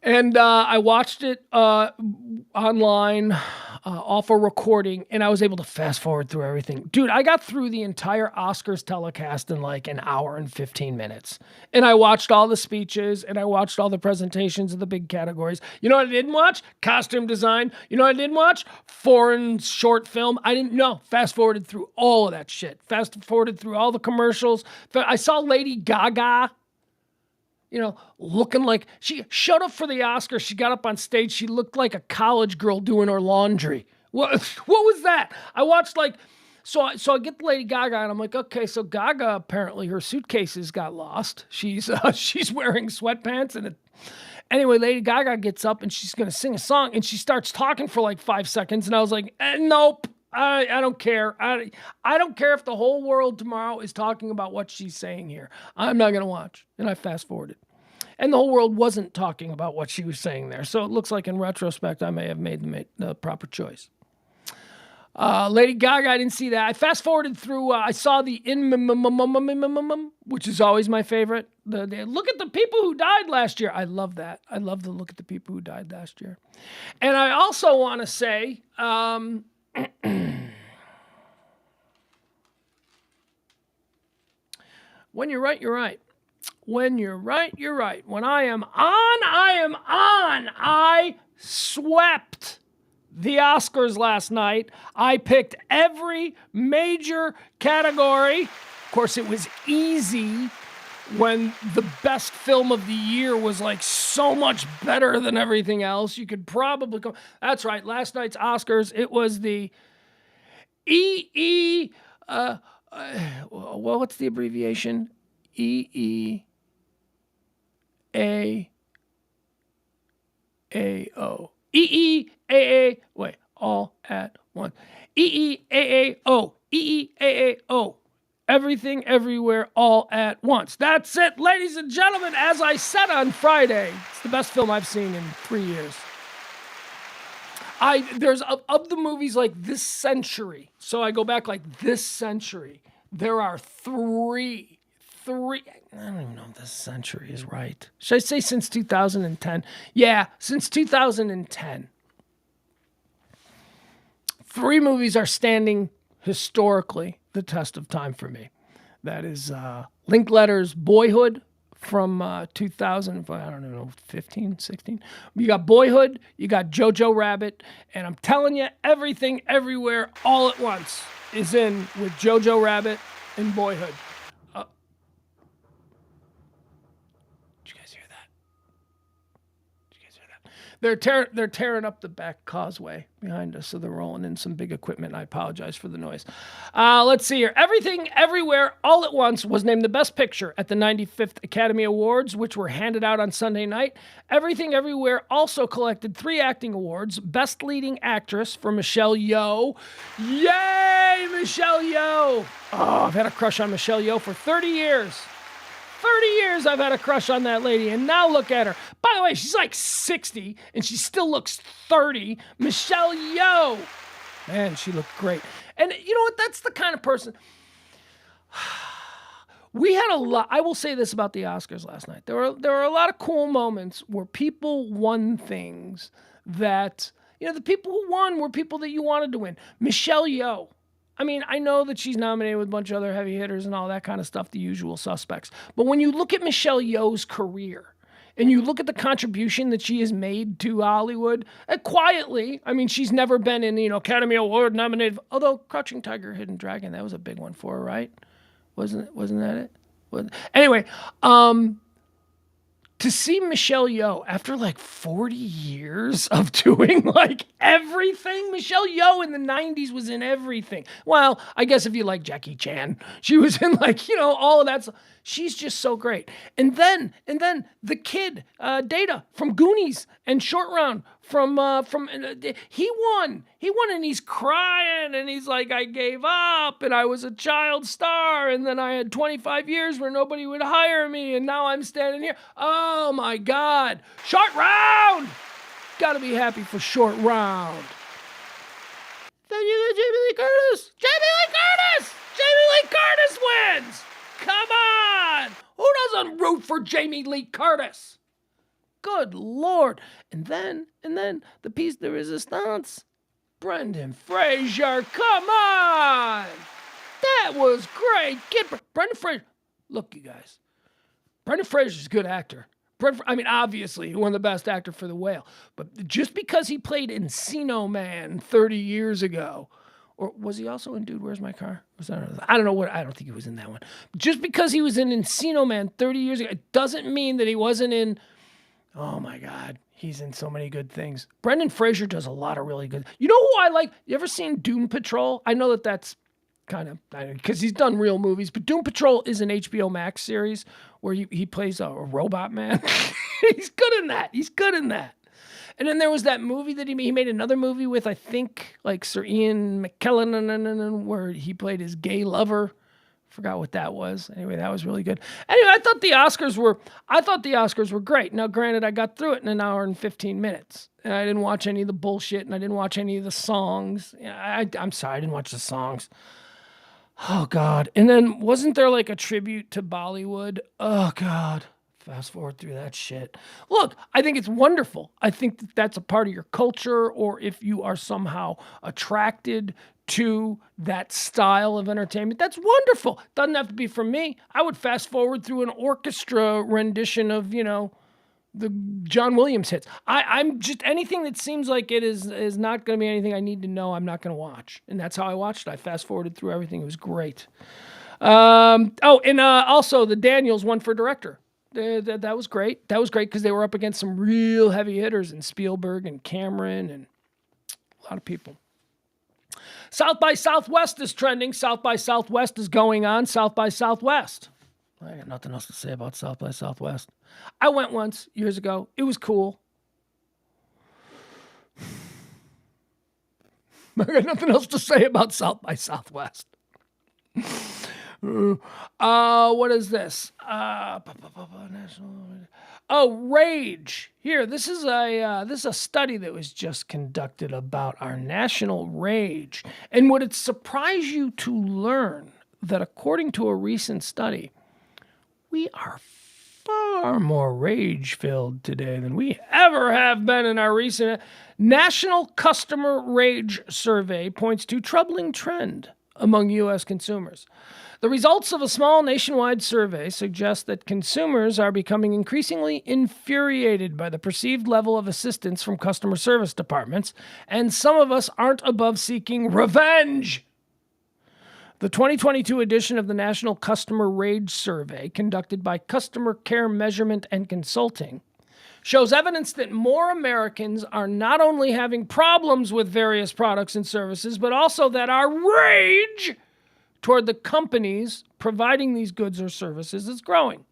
And I watched it online off a recording, and I was able to fast forward through everything. Dude, I got through the entire Oscars telecast in like an hour and 15 minutes. And I watched all the speeches, and I watched all the presentations of the big categories. You know what I didn't watch? Costume design. You know what I didn't watch? Foreign short film. I didn't know. Fast forwarded through all of that shit. Fast forwarded through all the commercials. I saw Lady Gaga, looking like she showed up for the Oscars. She got up on stage. She looked like a college girl doing her laundry. What was that? I watched so I get the Lady Gaga, and I'm like, okay, so Gaga, apparently her suitcases got lost. She's wearing sweatpants and anyway, Lady Gaga gets up and she's going to sing a song, and she starts talking for like 5 seconds. And I was like, nope. I don't care. I don't care if the whole world tomorrow is talking about what she's saying here. I'm not going to watch. And I fast forwarded. And the whole world wasn't talking about what she was saying there. So it looks like in retrospect, I may have made the proper choice. Lady Gaga, I didn't see that. I fast forwarded through, I saw the which is always my favorite. The look at the people who died last year. I love that. I love the look at the people who died last year. And I also want to say, when you're right, you're right. When you're right, you're right. When I am on, I am on. I swept the Oscars last night. I picked every major category. Of course, it was easy when the best film of the year was like so much better than everything else. You could probably go. That's right. Last night's Oscars, it was the what's the abbreviation? EEA. E-E-A-A-O. E-E-A-A. Wait, all at once. E-E-A-A-O. E-E-A-A-O. Everything, everywhere, all at once. That's it, ladies and gentlemen. As I said on Friday, it's the best film I've seen in 3 years. There's of the movies like this century. So I go back like this century. There are three. I don't even know if this century is right. Should I say since 2010? Yeah, since 2010. 3 movies are standing historically the test of time for me. That is Linkletter's Boyhood from 2000, I don't know, 15, 16. You got Boyhood, you got Jojo Rabbit, and I'm telling you, Everything, Everywhere, All at Once is in with Jojo Rabbit and Boyhood. Did you guys hear that? They're tearing up the back causeway behind us, so they're rolling in some big equipment. I apologize for the noise. Let's see here. Everything, Everywhere, All at Once was named the Best Picture at the 95th Academy Awards, which were handed out on Sunday night. Everything, Everywhere also collected 3 acting awards. Best Leading Actress for Michelle Yeoh. Yay, Michelle Yeoh! Oh, I've had a crush on Michelle Yeoh for 30 years. 30 years I've had a crush on that lady, and now look at her. By the way, she's like 60, and she still looks 30. Michelle Yeoh. Man, she looked great. And you know what? That's the kind of person... We had a lot... I will say this about the Oscars last night. There were a lot of cool moments where people won things that... You know, the people who won were people that you wanted to win. Michelle Yeoh. I mean, I know that she's nominated with a bunch of other heavy hitters and all that kind of stuff, the usual suspects. But when you look at Michelle Yeoh's career and you look at the contribution that she has made to Hollywood, quietly, I mean, she's never been in, Academy Award nominated. Although Crouching Tiger, Hidden Dragon, that was a big one for her, right? Wasn't that it? Anyway, to see Michelle Yeoh after like 40 years of doing like everything. Michelle Yeoh in the 90s was in everything. Well, I guess if you like Jackie Chan, she was in like, all of that. She's just so great. And then the kid, Data from Goonies and Short Round he won and he's crying and he's like, I gave up and I was a child star and then I had 25 years where nobody would hire me and now I'm standing here. Oh my God. Short Round. Gotta be happy for Short Round. Then you got Jamie Lee Curtis. Jamie Lee Curtis wins. Come on. Who doesn't root for Jamie Lee Curtis? Good Lord. And then the piece de resistance. Brendan Fraser. Come on. That was great. Brendan Fraser. Look, you guys. Brendan Fraser's a good actor. Obviously, he won the best actor for The Whale. But just because he played Encino Man 30 years ago, or was he also in Dude, Where's My Car? I don't know. I don't think he was in that one. Just because he was in Encino Man 30 years ago, it doesn't mean that he wasn't in... Oh my God, he's in so many good things. Brendan Fraser does a lot of really good... You know who I like? You ever seen Doom Patrol? I know that's kind of... Because he's done real movies, but Doom Patrol is an HBO Max series where he plays a robot man. He's good in that. And then there was that movie that he made another movie with, I think, like Sir Ian McKellen, where he played his gay lover. Forgot what that was. Anyway, that was really good. Anyway, I thought the Oscars were great. Now, granted, I got through it in an hour and 15 minutes. And I didn't watch any of the bullshit, and I didn't watch any of the songs. I'm sorry, I didn't watch the songs. Oh, God. And then wasn't there like a tribute to Bollywood? Oh, God. Fast forward through that shit. Look, I think it's wonderful. I think that that's a part of your culture, or if you are somehow attracted to that style of entertainment, that's wonderful. Doesn't have to be for me. I would fast forward through an orchestra rendition of, the John Williams hits. I'm just, anything that seems like it is not going to be anything I need to know, I'm not going to watch. And that's how I watched it. I fast forwarded through everything. It was great. Also the Daniels won for director. That was great. That was great because they were up against some real heavy hitters in Spielberg and Cameron and a lot of people. South by Southwest is trending. South by Southwest is going on. South by Southwest. I got nothing else to say about South by Southwest. I went once years ago. It was cool. I got nothing else to say about South by Southwest. What is this? Rage. Here, this is a study that was just conducted about our national rage. And would it surprise you to learn that according to a recent study, we are far more rage-filled today than we ever have been in our recent National Customer Rage Survey points to troubling trend among U.S. consumers. The results of a small nationwide survey suggest that consumers are becoming increasingly infuriated by the perceived level of assistance from customer service departments, and some of us aren't above seeking revenge. The 2022 edition of the National Customer Rage Survey, conducted by Customer Care Measurement and Consulting, shows evidence that more Americans are not only having problems with various products and services, but also that our rage toward the companies providing these goods or services is growing.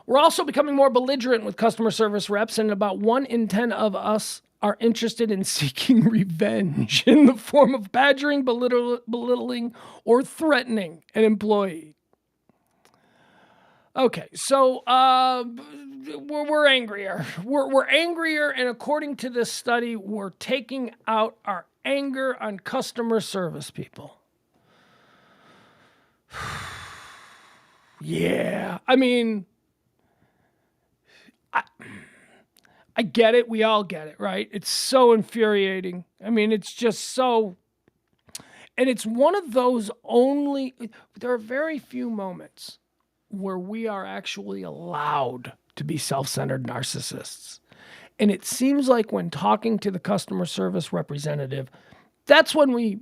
We're also becoming more belligerent with customer service reps, and about 1 in 10 of us are interested in seeking revenge in the form of badgering, belittling, or threatening an employee. Okay, so we're angrier. We're angrier, and according to this study, we're taking out our anger on customer service people. Yeah, I mean, I get it. We all get it, right? It's so infuriating. I mean, it's just so... And it's one of those only... There are very few moments where we are actually allowed to be self-centered narcissists. And it seems like when talking to the customer service representative, that's when we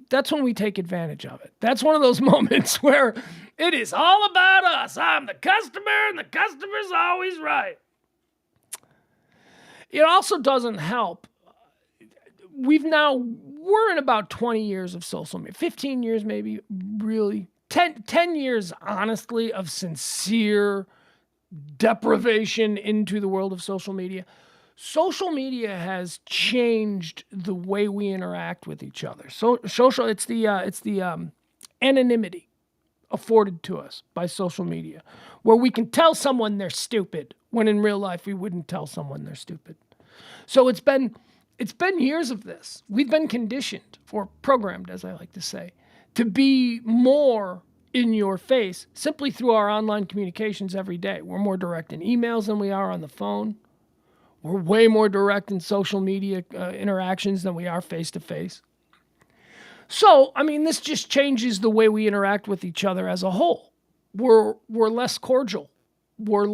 take advantage of it. That's one of those moments where it is all about us. I'm the customer and the customer's always right. It also doesn't help. We're in about 20 years of social media, 15 years maybe, really. 10 years, honestly, of sincere deprivation into the world of social media. Social media has changed the way we interact with each other. So it's the anonymity afforded to us by social media, where we can tell someone they're stupid when in real life we wouldn't tell someone they're stupid. So it's been years of this. We've been conditioned, or programmed, as I like to say, to be more in your face simply through our online communications every day. We're more direct in emails than we are on the phone. We're way more direct in social media interactions than we are face-to-face. So, I mean, this just changes the way we interact with each other as a whole. We're less cordial. We're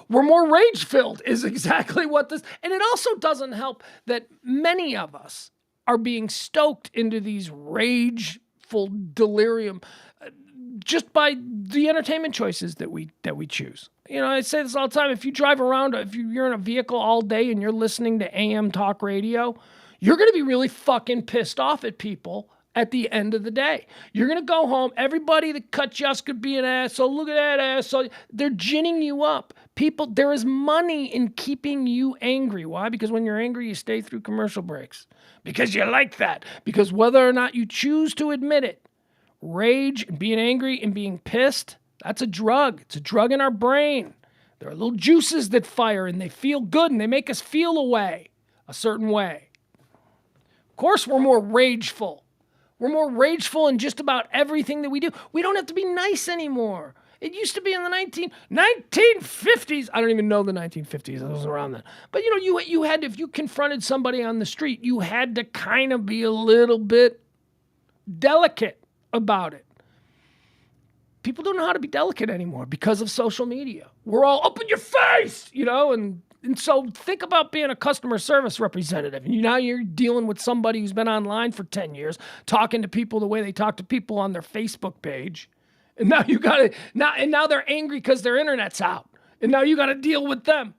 more rage-filled is exactly what this... And it also doesn't help that many of us are being stoked into these rageful delirium just by the entertainment choices that we choose. You know, I say this all the time. If you drive around, if you're in a vehicle all day and you're listening to AM talk radio, you're going to be really fucking pissed off at people at the end of the day. You're going to go home. Everybody that cut you off could be an asshole. Look at that asshole. They're ginning you up. People, there is money in keeping you angry. Why? Because when you're angry, you stay through commercial breaks. Because you like that. Because whether or not you choose to admit it, rage and being angry and being pissed, that's a drug. It's a drug in our brain. There are little juices that fire and they feel good and they make us feel a certain way. Of course, we're more rageful. We're more rageful in just about everything that we do. We don't have to be nice anymore. It used to be in the 1950s. I don't even know the 1950s. I was around then. But, you know, you had to, if you confronted somebody on the street, you had to kind of be a little bit delicate about it. People don't know how to be delicate anymore because of social media. We're all up in your face, you know, and so think about being a customer service representative. And now you're dealing with somebody who's been online for 10 years, talking to people the way they talk to people on their Facebook page. And now now they're angry because their internet's out. And now you got to deal with them.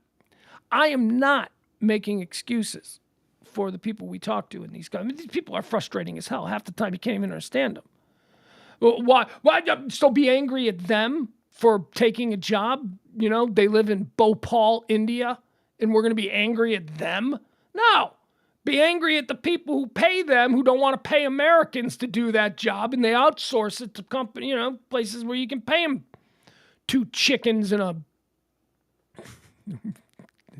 I am not making excuses for the people we talk to in these guys. I mean, these people are frustrating as hell. Half the time you can't even understand them. Why so be angry at them for taking a job? You know, they live in Bhopal, India, and we're going to be angry at them? No. Be angry at the people who pay them, who don't want to pay Americans to do that job, and they outsource it to company, places where you can pay them 2 chickens and a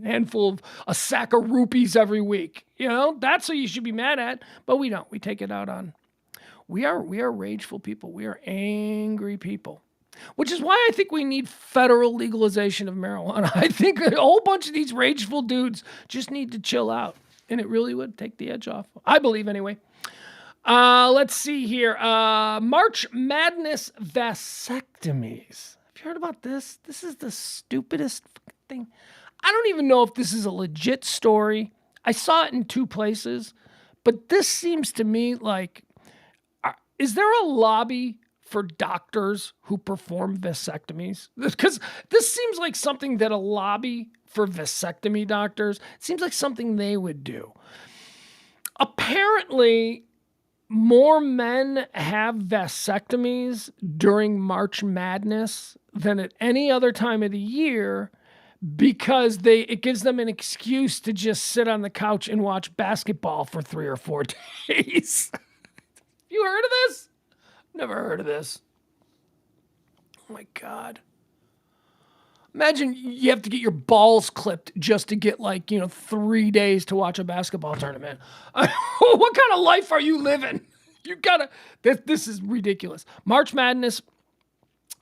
handful of a sack of rupees every week. That's what you should be mad at, but we don't. We take it out on. We are rageful people. We are angry people. Which is why I think we need federal legalization of marijuana. I think a whole bunch of these rageful dudes just need to chill out. And it really would take the edge off. I believe, anyway. Let's see here. March Madness vasectomies. Have you heard about this? This is the stupidest thing. I don't even know if this is a legit story. I saw it in 2 places. But this seems to me like, is there a lobby for doctors who perform vasectomies? Because this seems like something that a lobby for vasectomy doctors, it seems like something they would do. Apparently, more men have vasectomies during March Madness than at any other time of the year because it gives them an excuse to just sit on the couch and watch basketball for 3 or 4 days. You heard of this? Never heard of this. Oh my God. Imagine you have to get your balls clipped just to get 3 days to watch a basketball tournament. What kind of life are you living? You gotta, this is ridiculous. March Madness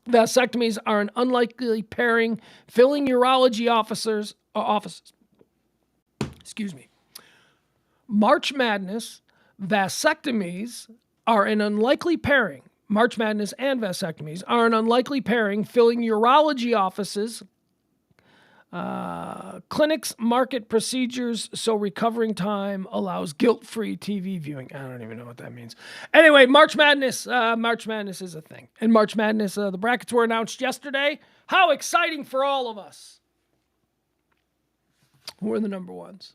vasectomies are an unlikely pairing filling urology offices. Excuse me. March Madness vasectomies are an unlikely pairing. March Madness and vasectomies are an unlikely pairing filling urology offices, clinics, market procedures, so recovering time allows guilt-free TV viewing. I don't even know what that means. Anyway, March Madness is a thing. And March Madness, the brackets were announced yesterday. How exciting for all of us. Who are the number ones?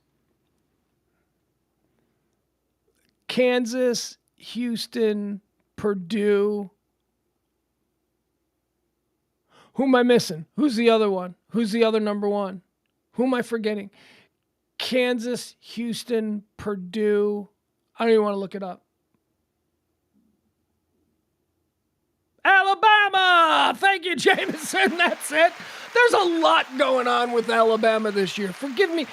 Kansas, Houston, Purdue. Who am I missing? Who's the other one? Who's the other number one? Who am I forgetting? Kansas, Houston, Purdue. I don't even want to look it up. Alabama! Thank you, Jameson. That's it. There's a lot going on with Alabama this year. Forgive me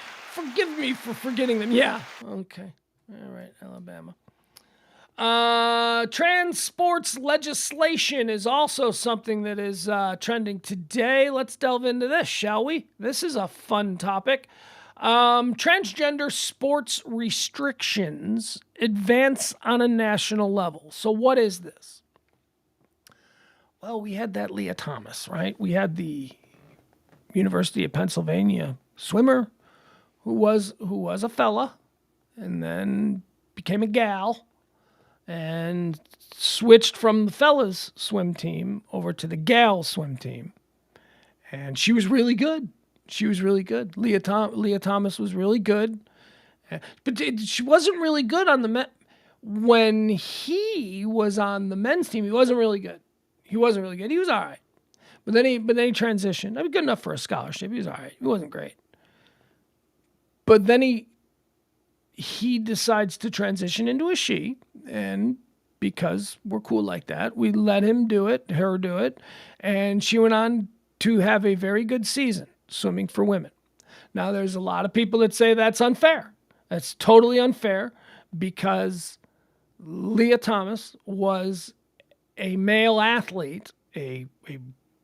for forgetting them. Yeah. Okay. All right, Alabama. Trans sports legislation is also something that is trending today. Let's delve into this, shall we? This is a fun topic. Transgender sports restrictions advance on a national level. So what is this? Well, we had that Leah Thomas, right? We had the University of Pennsylvania swimmer who was a fella and then became a gal and switched from the fellas swim team over to the gal swim team. And she was really good. Leah Thomas was really good. But she wasn't really good on the men. When he was on the men's team, he wasn't really good. He was all right. But then he transitioned. I mean, good enough for a scholarship. He was all right. He wasn't great. But then he decides to transition into a she, and because we're cool like that, we let her do it, and she went on to have a very good season swimming for women. Now, there's a lot of people that say that's unfair. That's totally unfair because Leah Thomas was a male athlete, a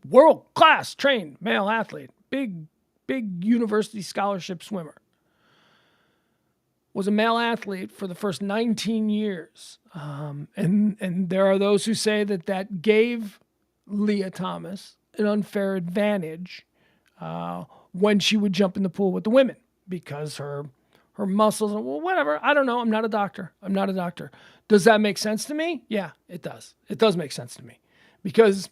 world-class trained male athlete, big university scholarship swimmer. Was a male athlete for the first 19 years. And there are those who say that gave Leah Thomas an unfair advantage when she would jump in the pool with the women because her muscles, well, whatever. I don't know. I'm not a doctor. Does that make sense to me? Yeah, it does. It does make sense to me because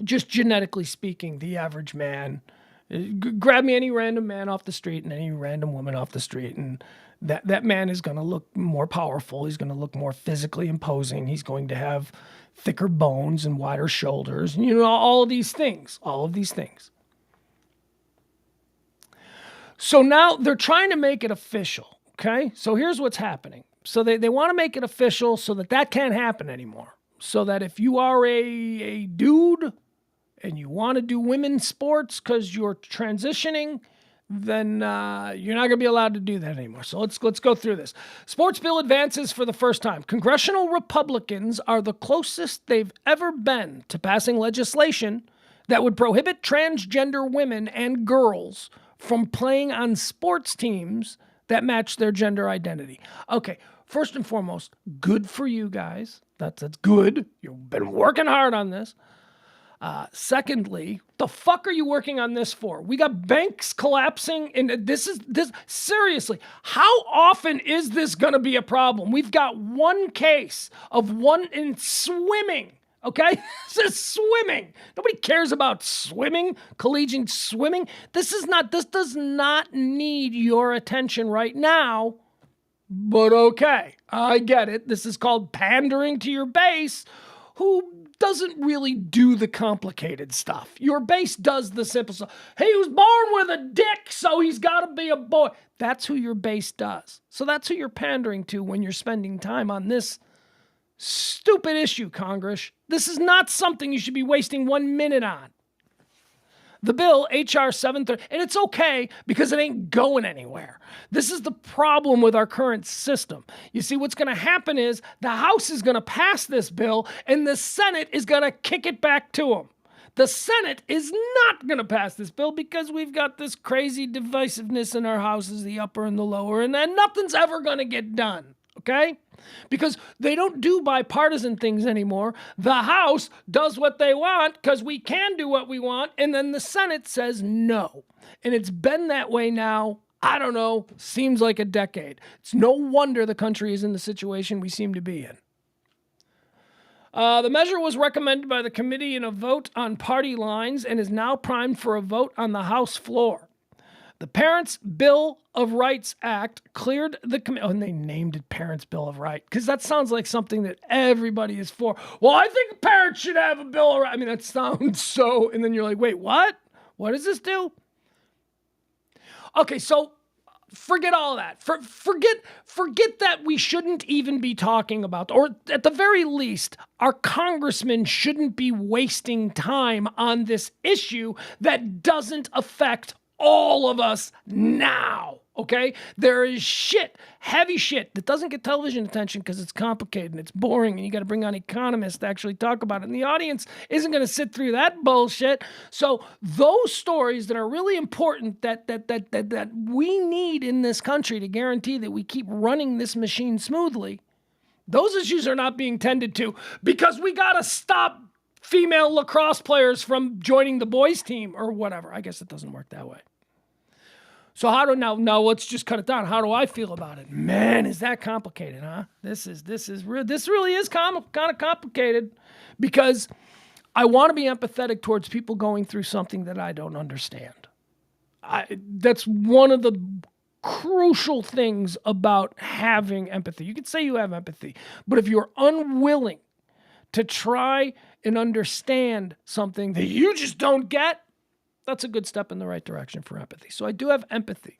just genetically speaking, the average man, grab me any random man off the street and any random woman off the street, and that man is going to look more powerful. He's going to look more physically imposing. He's going to have thicker bones and wider shoulders. And, all of these things. So now they're trying to make it official, Okay, so here's what's happening. So they want to make it official so that can't happen anymore. So that if you are a dude and you want to do women's sports because you're transitioning, then you're not going to be allowed to do that anymore. So let's go through this. Sports bill advances for the first time. Congressional Republicans are the closest they've ever been to passing legislation that would prohibit transgender women and girls from playing on sports teams that match their gender identity. Okay, first and foremost, good for you guys. That's good. You've been working hard on this. Secondly, the fuck are you working on this for? We got banks collapsing, and this seriously, how often is this going to be a problem? We've got one case of one in swimming. Okay? This is swimming. Nobody cares about swimming, collegiate swimming. This does not need your attention right now. But okay, I get it. This is called pandering to your base, who doesn't really do the complicated stuff. Your base does the simple stuff. He was born with a dick, so he's got to be a boy. That's who your base does. So that's who you're pandering to when you're spending time on this stupid issue, Congress. This is not something you should be wasting 1 minute on. The bill, H.R. 730, and it's okay because it ain't going anywhere. This is the problem with our current system. You see, what's going to happen is the House is going to pass this bill and the Senate is going to kick it back to them. The Senate is not going to pass this bill because we've got this crazy divisiveness in our houses, the upper and the lower, and then nothing's ever going to get done, okay? Because they don't do bipartisan things anymore. The House does what they want because we can do what we want, and then the Senate says no. And it's been that way now, I don't know, seems like a decade. It's no wonder the country is in the situation we seem to be in. The measure was recommended by the committee in a vote on party lines and is now primed for a vote on the House floor. The Parents' Bill of Rights Act cleared the committee. Oh, and they named it Parents' Bill of Rights because that sounds like something that everybody is for. Well, I think parents should have a Bill of Rights. I mean, that sounds so. And then you're like, wait, what? What does this do? Okay, so forget all that. Forget that we shouldn't even be talking about, or at the very least, our congressmen shouldn't be wasting time on this issue that doesn't affect all of us now, okay? There is shit, heavy shit, that doesn't get television attention because it's complicated and it's boring and you got to bring on economists to actually talk about it. And the audience isn't going to sit through that bullshit. So those stories that are really important that we need in this country to guarantee that we keep running this machine smoothly, those issues are not being tended to because we got to stop female lacrosse players from joining the boys team or whatever. I guess it doesn't work that way. So now let's just cut it down. How do I feel about it? Man, is that complicated, huh? This really is kind of complicated because I want to be empathetic towards people going through something that I don't understand. That's one of the crucial things about having empathy. You can say you have empathy, but if you're unwilling to try and understand something that you just don't get, that's a good step in the right direction for empathy. So I do have empathy.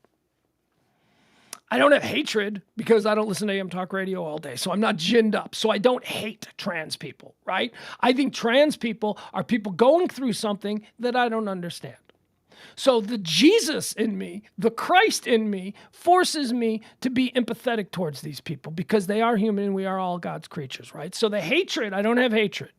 I don't have hatred because I don't listen to AM talk radio all day. So I'm not ginned up. So I don't hate trans people, right? I think trans people are people going through something that I don't understand. So the Jesus in me, the Christ in me, forces me to be empathetic towards these people because they are human and we are all God's creatures, right? So the hatred, I don't have hatred.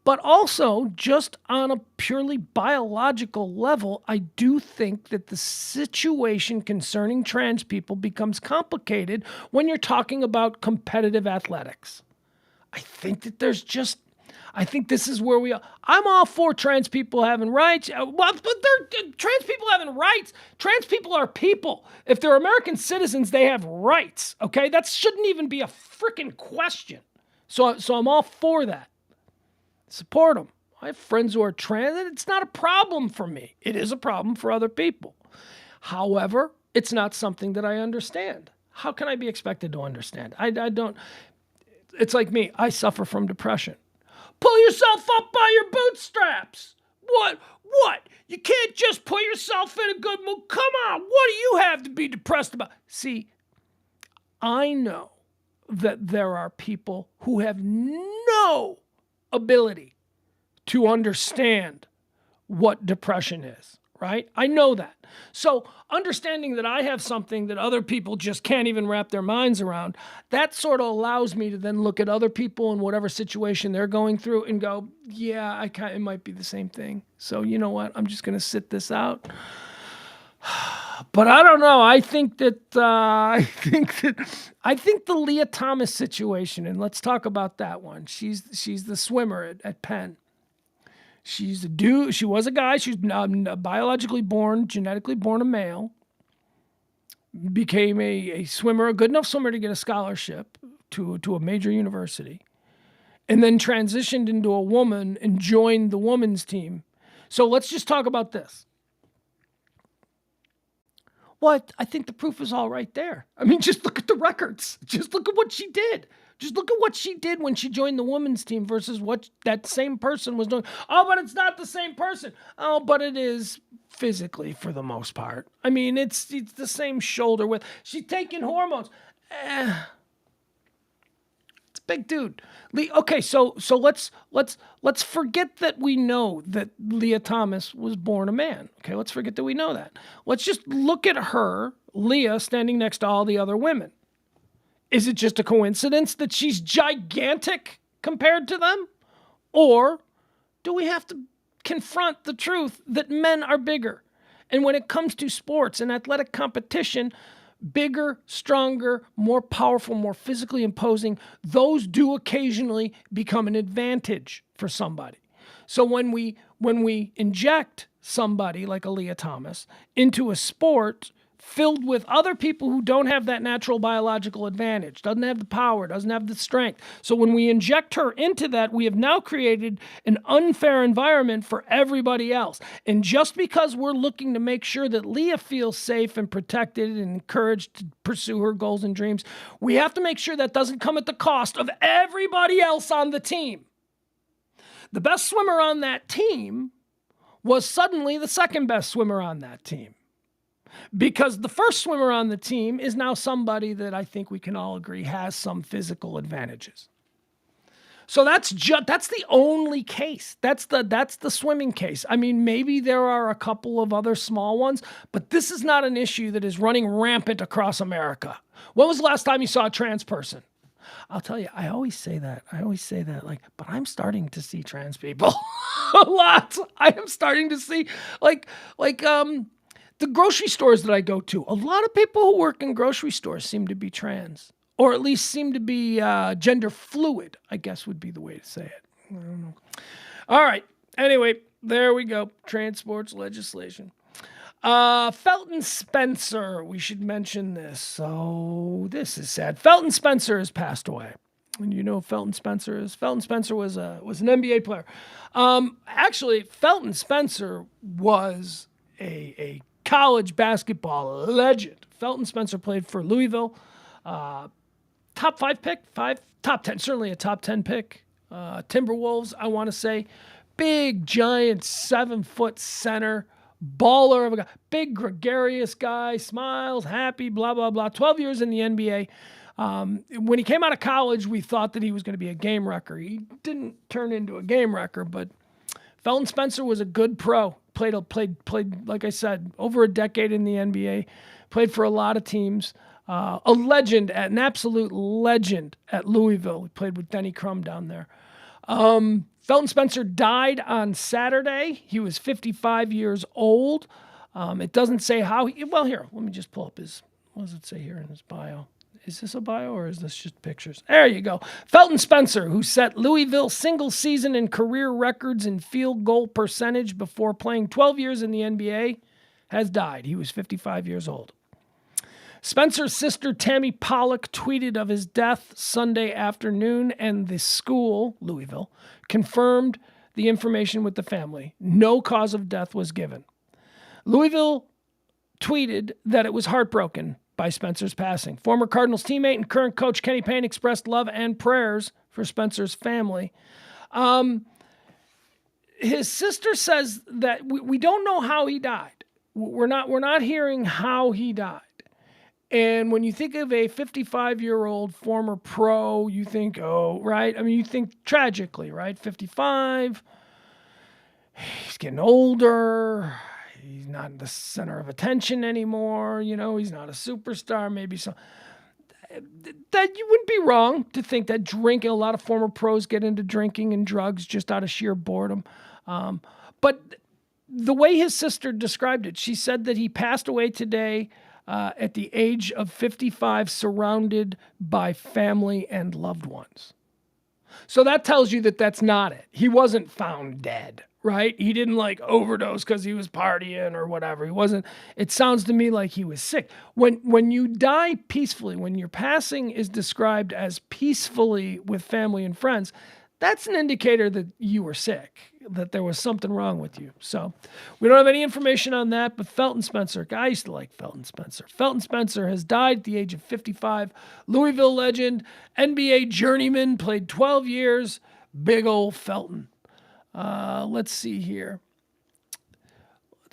But also, just on a purely biological level, I do think that the situation concerning trans people becomes complicated when you're talking about competitive athletics. I think that I think this is where we are. I'm all for trans people having rights. But trans people having rights. Trans people are people. If they're American citizens, they have rights, okay? That shouldn't even be a freaking question. So I'm all for that. Support them. I have friends who are trans. It's not a problem for me. It is a problem for other people. However, it's not something that I understand. How can I be expected to understand? I don't. It's like me. I suffer from depression. Pull yourself up by your bootstraps. What? You can't just put your yourself in a good mood. Come on, what do you have to be depressed about? See, I know that there are people who have no ability to understand what depression is, right? I know that. So understanding that I have something that other people just can't even wrap their minds around, that sort of allows me to then look at other people in whatever situation they're going through and go, yeah, it might be the same thing. So you know what? I'm just going to sit this out. But I don't know. I think the Leah Thomas situation, and let's talk about that one. She's the swimmer at Penn. She's a dude. She was a guy. She's biologically born, genetically born a male. Became a swimmer, a good enough swimmer to get a scholarship to a major university, and then transitioned into a woman and joined the women's team. So let's just talk about this. Well, I think the proof is all right there. I mean, just look at the records. Just look at what she did. Just look at what she did when she joined the women's team versus what that same person was doing. Oh, but it's not the same person. Oh, but it is physically for the most part. I mean, it's the same shoulder width. She's taking hormones. It's a big dude. Okay, so let's forget that we know that Leah Thomas was born a man. Okay, let's forget that we know that. Let's just look at her, Leah, standing next to all the other women. Is it just a coincidence that she's gigantic compared to them? Or do we have to confront the truth that men are bigger? And when it comes to sports and athletic competition, bigger, stronger, more powerful, more physically imposing, those do occasionally become an advantage for somebody. So when we inject somebody like a Leah Thomas into a sport filled with other people who don't have that natural biological advantage, doesn't have the power, doesn't have the strength. So when we inject her into that, we have now created an unfair environment for everybody else. And just because we're looking to make sure that Leah feels safe and protected and encouraged to pursue her goals and dreams, we have to make sure that doesn't come at the cost of everybody else on the team. The best swimmer on that team was suddenly the second best swimmer on that team. Because the first swimmer on the team is now somebody that I think we can all agree has some physical advantages. So that's the only case. That's the swimming case. I mean, maybe there are a couple of other small ones, but this is not an issue that is running rampant across America. When was the last time you saw a trans person? I'll tell you, I always say that, but I'm starting to see trans people a lot. I am starting to see the grocery stores that I go to, a lot of people who work in grocery stores seem to be trans, or at least seem to be gender fluid, I guess would be the way to say it. I don't know. All right. Anyway, there we go. Transports legislation. Felton Spencer, we should mention this. So this is sad. Felton Spencer has passed away. And you know who Felton Spencer is? Felton Spencer was an NBA player. Actually, Felton Spencer was a college basketball legend. Felton Spencer played for Louisville. Top 5 pick, top 10, certainly a top 10 pick. Timberwolves, I want to say. Big, giant, 7-foot center, baller of a guy. Big, gregarious guy, smiles, happy, blah, blah, blah. 12 years in the NBA. When he came out of college, we thought that he was going to be a game wrecker. He didn't turn into a game wrecker, but Felton Spencer was a good pro. Played, like I said, over a decade in the NBA. Played for a lot of teams. A legend, an absolute legend at Louisville. He played with Denny Crum down there. Felton Spencer died on Saturday. He was 55 years old. It doesn't say how here, let me just pull up what does it say here in his bio? Is this a bio or is this just pictures? There you go. Felton Spencer, who set Louisville single season and career records in field goal percentage before playing 12 years in the NBA, has died. He was 55 years old. Spencer's sister, Tammy Pollock, tweeted of his death Sunday afternoon, and the school, Louisville, confirmed the information with the family. No cause of death was given. Louisville tweeted that it was heartbroken by Spencer's passing. Former Cardinals teammate and current coach Kenny Payne expressed love and prayers for Spencer's family. His sister says that we don't know how he died. We're not hearing how he died. And when you think of a 55-year-old former pro, you think, oh, right? I mean, you think tragically, right? 55, he's getting older. He's not the center of attention anymore. You know, he's not a superstar. Maybe so. That you wouldn't be wrong to think that drinking, a lot of former pros get into drinking and drugs just out of sheer boredom. But the way his sister described it, she said that he passed away today at the age of 55, surrounded by family and loved ones. So that tells you that that's not it. He wasn't found dead, right? He didn't like overdose because he was partying or whatever. He wasn't. It sounds to me like he was sick. When you die peacefully, when your passing is described as peacefully with family and friends, that's an indicator that you were sick, that there was something wrong with you. So we don't have any information on that, but Felton Spencer, I used to like Felton Spencer. Felton Spencer has died at the age of 55. Louisville legend, NBA journeyman, played 12 years. Big old Felton. Let's see here.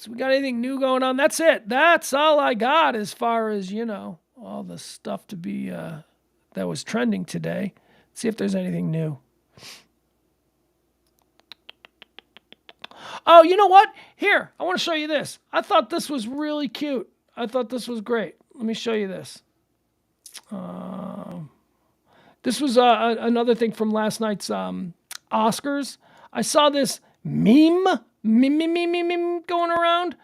We got anything new going on? That's it. That's all I got as far as, all the stuff to be that was trending today. Let's see if there's anything new. Oh, you know what? Here, I want to show you this. I thought this was really cute. I thought this was great. Let me show you this. This was another thing from last night's Oscars. I saw this meme going around.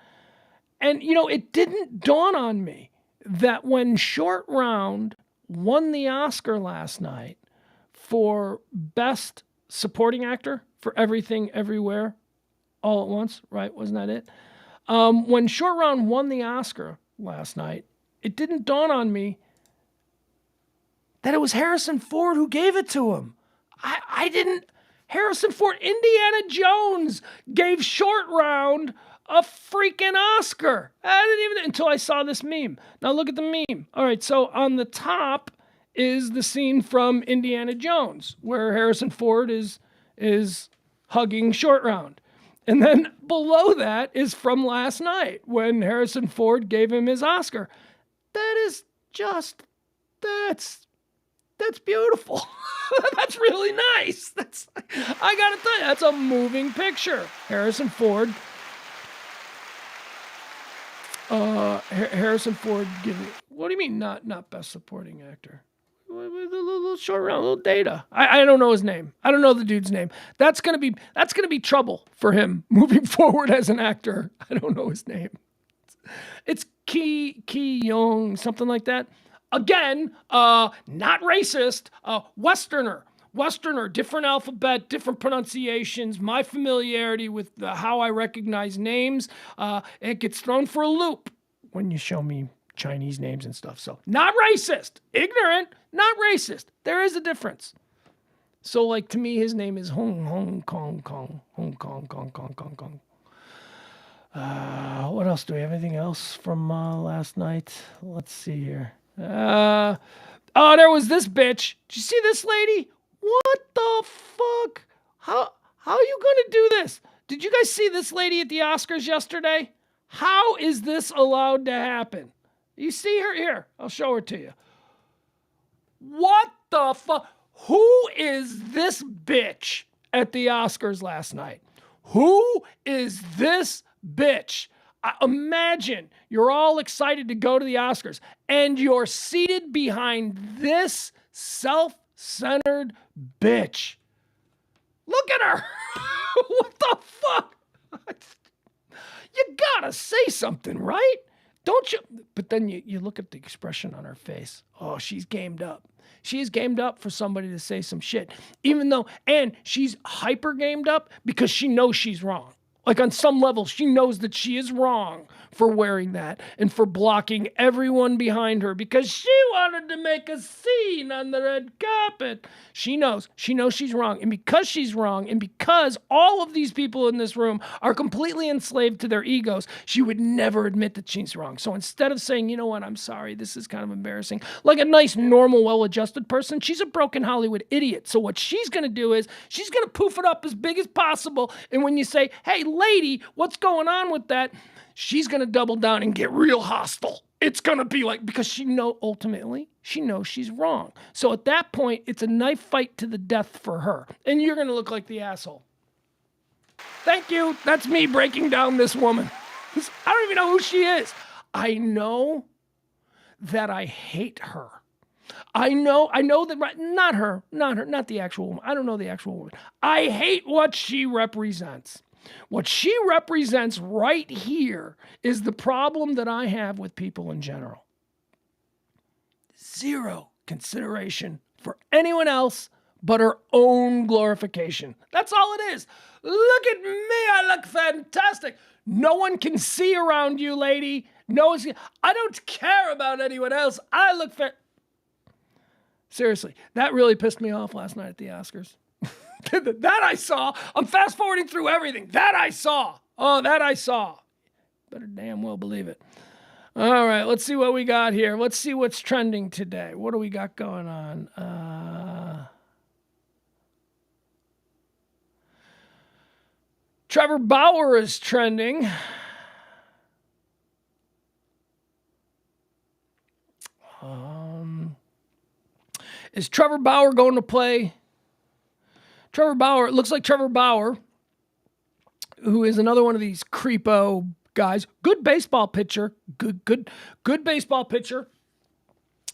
And, it didn't dawn on me that when Short Round won the Oscar last night for Best Supporting Actor for Everything, Everywhere, All at Once, right? Wasn't that it? When Short Round won the Oscar last night, it didn't dawn on me that it was Harrison Ford who gave it to him. I didn't. Harrison Ford, Indiana Jones gave Short Round a freaking Oscar. I didn't even, until I saw this meme. Now look at the meme. All right, so on the top is the scene from Indiana Jones where Harrison Ford is hugging Short Round. And then below that is from last night when Harrison Ford gave him his Oscar. That is just, that's beautiful. That's really nice. I gotta tell you, that's a moving picture. Harrison Ford. Harrison Ford giving. What do you mean not Best Supporting Actor? A little Short Round, a little Data. I don't know his name. I don't know the dude's name. That's gonna be trouble for him moving forward as an actor. I don't know his name. It's Ki Young, something like that. Again, not racist. Westerner, different alphabet, different pronunciations. My familiarity with how I recognize names, it gets thrown for a loop when you show me Chinese names and stuff. So not racist, ignorant, not racist. There is a difference. So like to me, his name is Hong Kong. What else do we have? Anything else from last night? Let's see here. There was this bitch. Did you see this lady? What the fuck? How are you gonna do this? Did you guys see this lady at the Oscars yesterday? How is this allowed to happen? You see her here. I'll show her to you. What the fuck? Who is this bitch at the Oscars last night? Who is this bitch? Imagine you're all excited to go to the Oscars and you're seated behind this self-centered bitch. Look at her. What the fuck? You gotta say something, right? Don't you? But then you look at the expression on her face. Oh, she's gamed up. She is gamed up for somebody to say some shit. And she's hyper gamed up because she knows she's wrong. Like on some level, she knows that she is wrong for wearing that and for blocking everyone behind her because she wanted to make a scene on the red carpet. She knows she's wrong. And because she's wrong and because all of these people in this room are completely enslaved to their egos, she would never admit that she's wrong. So instead of saying, you know what, I'm sorry, this is kind of embarrassing, like a nice, normal, well-adjusted person, she's a broken Hollywood idiot. So what she's going to do is she's going to poof it up as big as possible. And when you say, hey, lady, what's going on with that? she's going to double down and get real hostile. It's going to be like, because ultimately, she knows she's wrong. So at that point, it's a knife fight to the death for her. And you're going to look like the asshole. Thank you. That's me breaking down this woman. I don't even know who she is. I know that I hate her. I know that, right? Not her, not the actual woman. I don't know the actual woman. I hate what she represents. What she represents right here is the problem that I have with people in general. Zero consideration for anyone else but her own glorification. That's all it is. Look at me, I look fantastic. No one can see around you, lady. I don't care about anyone else. I look Seriously, that really pissed me off last night at the Oscars. That I saw. I'm fast forwarding through everything. That I saw. Oh, that I saw. Better damn well believe it. All right, let's see what we got here. Let's see what's trending today. What do we got going on? Trevor Bauer is trending. Is Trevor Bauer going to play? It looks like Trevor Bauer, who is another one of these creepo guys, good baseball pitcher, good baseball pitcher.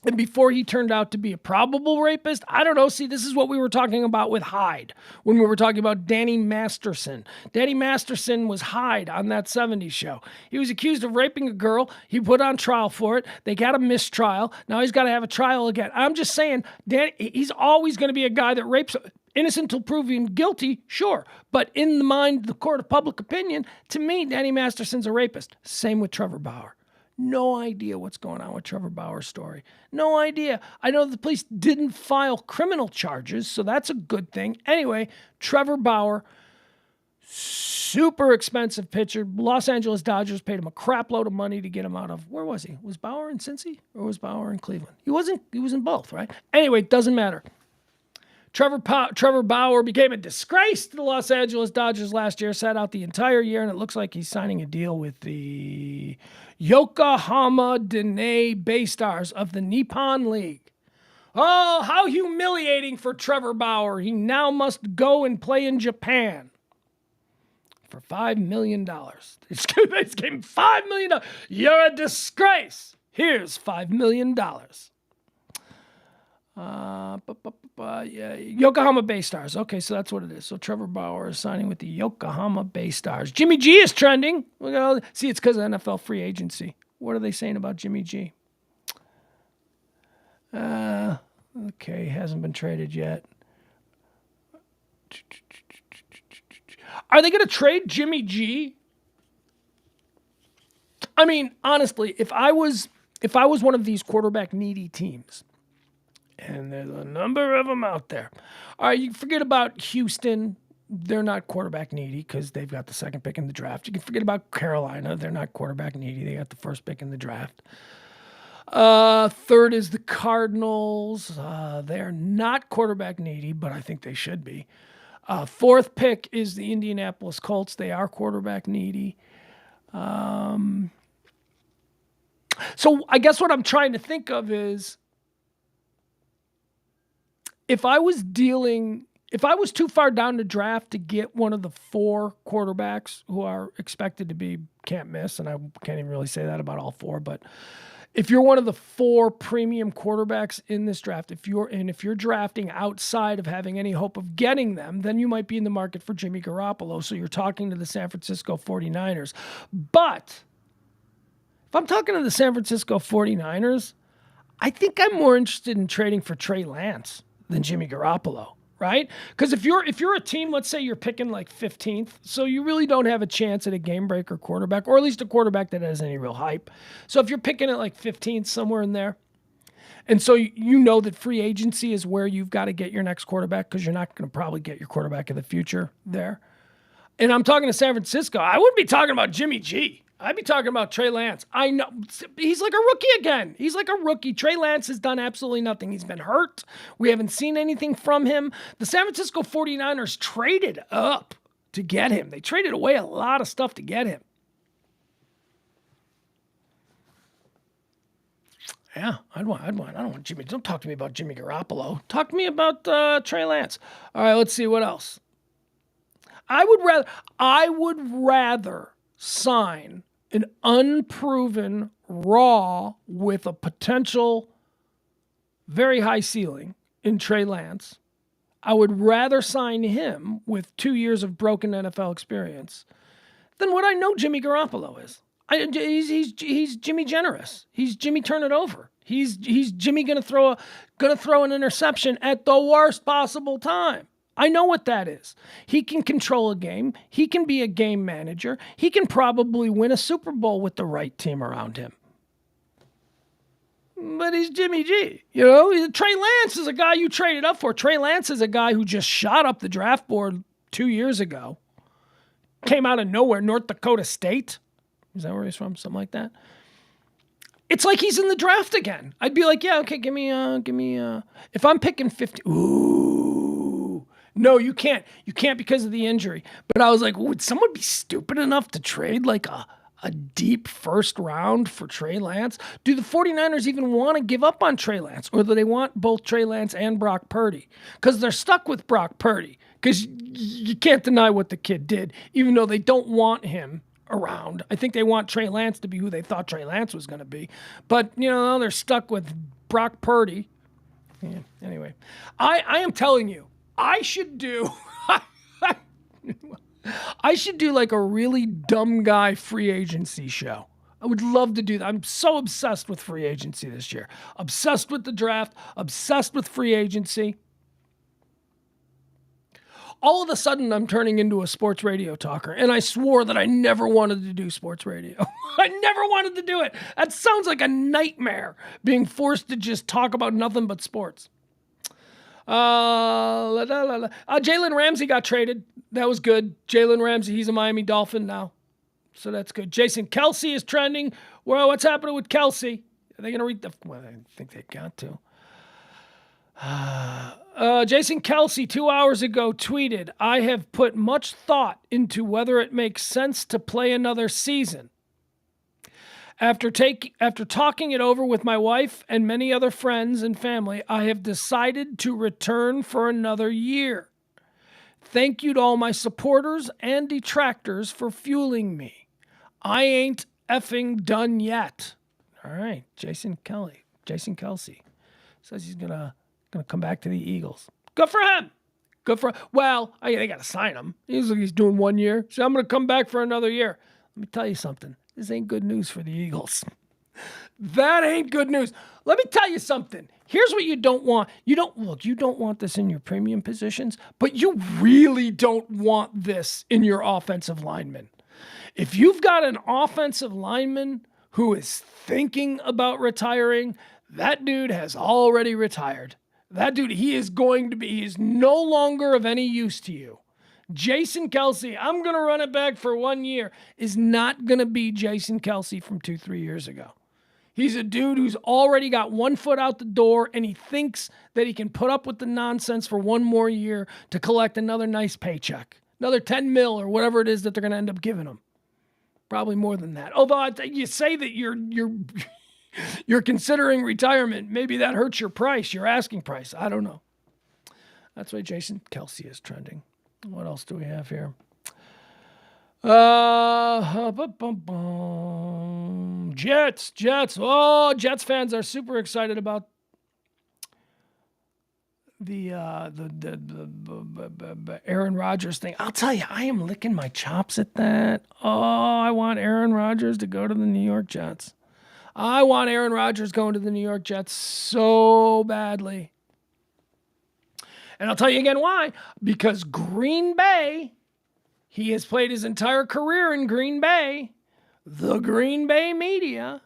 And before he turned out to be a probable rapist, I don't know. See, this is what we were talking about with Hyde when we were talking about Danny Masterson. Danny Masterson was Hyde on that 70s show. He was accused of raping a girl. He put on trial for it. They got a mistrial. Now he's got to have a trial again. I'm just saying, he's always going to be a guy that rapes. Innocent until proven guilty, sure. But in the mind of the court of public opinion, to me, Danny Masterson's a rapist. Same with Trevor Bauer. No idea what's going on with Trevor Bauer's story. No idea. I know the police didn't file criminal charges, so that's a good thing. Anyway, Trevor Bauer, super expensive pitcher. Los Angeles Dodgers paid him a crap load of money to get him out of, where was he? Was Bauer in Cincy or was Bauer in Cleveland? He was in both, right? Anyway, it doesn't matter. Trevor Bauer became a disgrace to the Los Angeles Dodgers last year, sat out the entire year, and it looks like he's signing a deal with the Yokohama Dene Bay Stars of the Nippon League. Oh, how humiliating for Trevor Bauer. He now must go and play in Japan for $5 million. It's gave him $5 million. You're a disgrace. Here's $5 million. Yokohama Bay Stars. Okay, so that's what it is. So Trevor Bauer is signing with the Yokohama Bay Stars. Jimmy G is trending. See, it's because of NFL free agency. What are they saying about Jimmy G? Okay, hasn't been traded yet. Are they going to trade Jimmy G? I mean, honestly, if I was one of these quarterback needy teams, and there's a number of them out there. All right, you forget about Houston. They're not quarterback needy because they've got the second pick in the draft. You can forget about Carolina. They're not quarterback needy. They got the first pick in the draft. Third is the Cardinals. They're not quarterback needy, but I think they should be. Fourth pick is the Indianapolis Colts. They are quarterback needy. So I guess what I'm trying to think of is, if I was too far down the draft to get one of the four quarterbacks who are expected to be can't miss, and I can't even really say that about all four, but if you're one of the four premium quarterbacks in this draft, if you're drafting outside of having any hope of getting them, then you might be in the market for Jimmy Garoppolo. So you're talking to the San Francisco 49ers. But if I'm talking to the San Francisco 49ers, I think I'm more interested in trading for Trey Lance than Jimmy Garoppolo, right? Because if you're a team, let's say you're picking like 15th, so you really don't have a chance at a game breaker quarterback, or at least a quarterback that has any real hype. So if you're picking at like 15th, somewhere in there, and so you know that free agency is where you've got to get your next quarterback because you're not going to probably get your quarterback of the future there. And I'm talking to San Francisco. I wouldn't be talking about Jimmy G. I'd be talking about Trey Lance. I know he's like a rookie again. He's like a rookie. Trey Lance has done absolutely nothing. He's been hurt. We haven't seen anything from him. The San Francisco 49ers traded up to get him. They traded away a lot of stuff to get him. Yeah, I'd want. I don't want Jimmy. Don't talk to me about Jimmy Garoppolo. Talk to me about Trey Lance. All right, let's see what else. I would rather sign an unproven raw with a potential very high ceiling in Trey Lance. I would rather sign him with 2 years of broken NFL experience than what I know Jimmy Garoppolo is. He's Jimmy generous. He's Jimmy turn it over. He's Jimmy gonna throw an interception at the worst possible time. I know what that is. He can control a game. He can be a game manager. He can probably win a Super Bowl with the right team around him. But he's Jimmy G. Trey Lance is a guy you traded up for. Trey Lance is a guy who just shot up the draft board 2 years ago. Came out of nowhere, North Dakota State. Is that where he's from? Something like that. It's like he's in the draft again. I'd be like, yeah, okay, give me, if I'm picking 50, ooh, no, you can't. You can't because of the injury. But I was like, would someone be stupid enough to trade like a deep first round for Trey Lance? Do the 49ers even want to give up on Trey Lance? Or do they want both Trey Lance and Brock Purdy? Because they're stuck with Brock Purdy. Because you can't deny what the kid did, even though they don't want him around. I think they want Trey Lance to be who they thought Trey Lance was going to be. But, they're stuck with Brock Purdy. Yeah, anyway, I am telling you, I should do like a really dumb guy free agency show. I would love to do that. I'm so obsessed with free agency this year. Obsessed with the draft, obsessed with free agency. All of a sudden, I'm turning into a sports radio talker, and I swore that I never wanted to do sports radio. I never wanted to do it. That sounds like a nightmare, being forced to just talk about nothing but sports. Jalen Ramsey got traded. That was good. Jalen Ramsey, he's a Miami Dolphin now, so that's good. Jason Kelce is trending. Well, what's happening with Kelce? Are they going to read the... Well, I think they got to. Jason Kelce 2 hours ago tweeted, I have put much thought into whether it makes sense to play another season. After talking it over with my wife and many other friends and family, I have decided to return for another year. Thank you to all my supporters and detractors for fueling me. I ain't effing done yet. All right, Jason Kelce says he's gonna come back to the Eagles. Good for him. Well, they got to sign him. He's doing 1 year. So I'm going to come back for another year. Let me tell you something. This ain't good news for the Eagles. That ain't good news. Let me tell you something. Here's what you don't want. You don't want this in your premium positions, but you really don't want this in your offensive linemen. If you've got an offensive lineman who is thinking about retiring, that dude has already retired. That dude, he is no longer of any use to you. Jason Kelce, I'm going to run it back for 1 year, is not going to be Jason Kelce from 2-3 years ago. He's a dude who's already got 1 foot out the door, and he thinks that he can put up with the nonsense for 1 more year to collect another nice paycheck, another 10 mil or whatever it is that they're going to end up giving him. Probably more than that. Although you say that you're considering retirement. Maybe that hurts your price, your asking price. I don't know. That's why Jason Kelce is trending. What else do we have here? Jets. Oh, Jets fans are super excited about the Aaron Rodgers thing. I'll tell you, I am licking my chops at that. Oh, I want Aaron Rodgers to go to the New York Jets. I want Aaron Rodgers going to the New York Jets so badly. And I'll tell you again why. Because Green Bay, he has played his entire career in Green Bay. The Green Bay media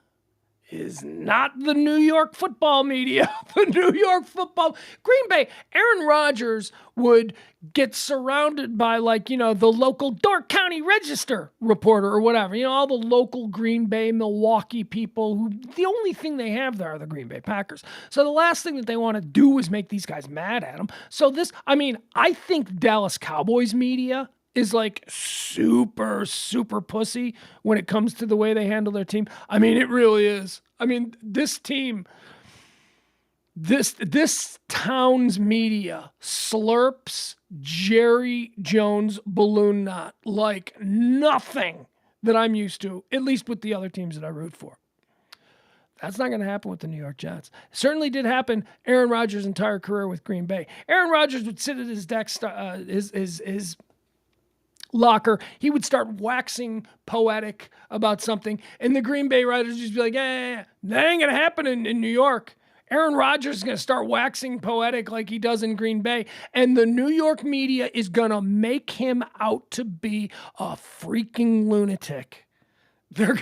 is not the New York football media. The New York football... Green Bay, Aaron Rodgers would get surrounded by, the local Door County Register reporter or whatever. All the local Green Bay, Milwaukee people who... The only thing they have there are the Green Bay Packers. So the last thing that they want to do is make these guys mad at them. So I think Dallas Cowboys media is like super, super pussy when it comes to the way they handle their team. I mean, it really is. I mean, this team, this town's media slurps Jerry Jones balloon knot like nothing that I'm used to, at least with the other teams that I root for. That's not going to happen with the New York Jets. It certainly did happen Aaron Rodgers' entire career with Green Bay. Aaron Rodgers would sit at his desk, his locker. He would start waxing poetic about something, and the Green Bay Riders would just be like, that ain't going to happen in New York. Aaron Rodgers is going to start waxing poetic like he does in Green Bay, and the New York media is going to make him out to be a freaking lunatic. They're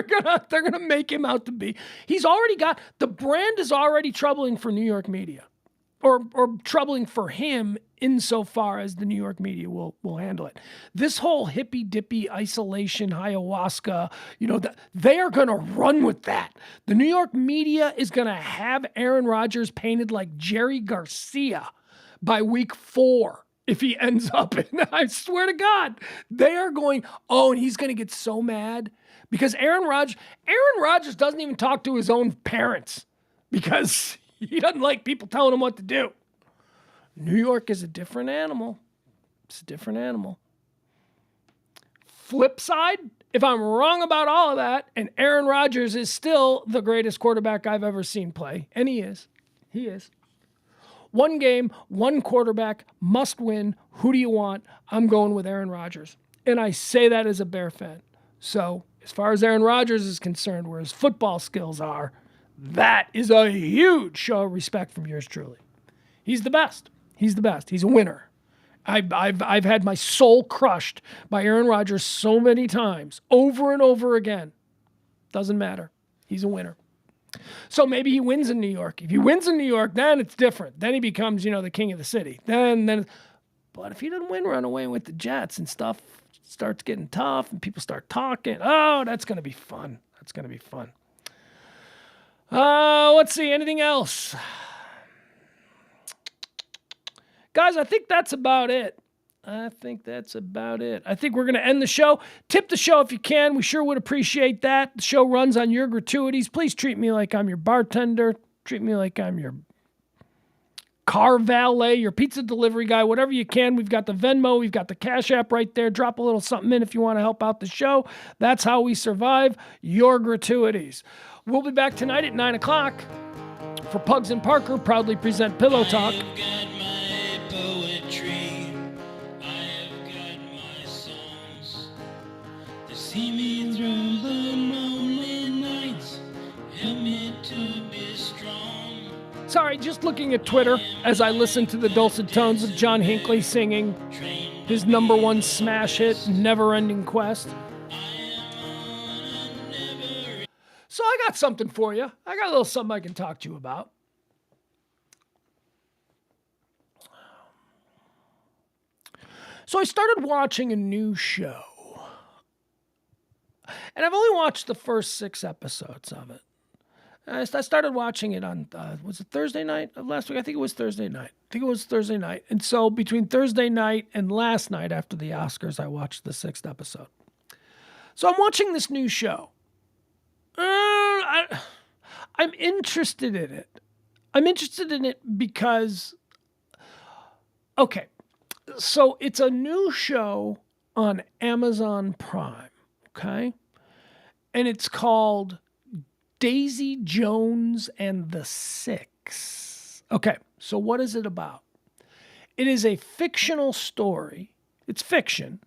gonna make him out to be. He's already got the brand is already troubling for New York media, or troubling for him insofar as the New York media will handle it. This whole hippy dippy isolation ayahuasca, they are gonna run with that. The New York media is gonna have Aaron Rodgers painted like Jerry Garcia by week 4. If he ends up in, I swear to God, they are going, and he's going to get so mad because Aaron Rodgers doesn't even talk to his own parents because he doesn't like people telling him what to do. New York is a different animal. It's a different animal. Flip side, if I'm wrong about all of that, and Aaron Rodgers is still the greatest quarterback I've ever seen play, and he is. One game, one quarterback, must win. Who do you want? I'm going with Aaron Rodgers. And I say that as a Bear fan. So as far as Aaron Rodgers is concerned, where his football skills are, that is a huge show of respect from yours truly. He's the best. He's a winner. I've had my soul crushed by Aaron Rodgers so many times, over and over again. Doesn't matter. He's a winner. So maybe he wins in New York. If he wins in New York, then it's different. Then he becomes, the king of the city. Then, but if he doesn't win, run away with the Jets and stuff starts getting tough and people start talking. Oh, that's going to be fun. Let's see. Anything else? Guys, I think that's about it. I think we're going to end the show. Tip the show if you can. We sure would appreciate that. The show runs on your gratuities. Please treat me like I'm your bartender. Treat me like I'm your car valet, your pizza delivery guy, whatever you can. We've got the Venmo. We've got the Cash App right there. Drop a little something in if you want to help out the show. That's how we survive. Your gratuities. We'll be back tonight at 9 o'clock for Pugs and Parker proudly present Pillow Talk. See me through the lonely nights, help me to be strong. Sorry, just looking at Twitter as I listen to the dulcet tones of John Hinckley singing his #1 smash hit, Never Ending Quest. So I got something for you. I got a little something I can talk to you about. So I started watching a new show. And I've only watched the first 6 episodes of it. I started watching it on, was it Thursday night of last week? I think it was Thursday night. And so between Thursday night and last night after the Oscars, I watched the 6th episode. So I'm watching this new show. I'm interested in it. I'm interested in it because, okay, so it's a new show on Amazon Prime. Okay. And it's called Daisy Jones and the Six. Okay. So what is it about? It is a fictional story. It's fiction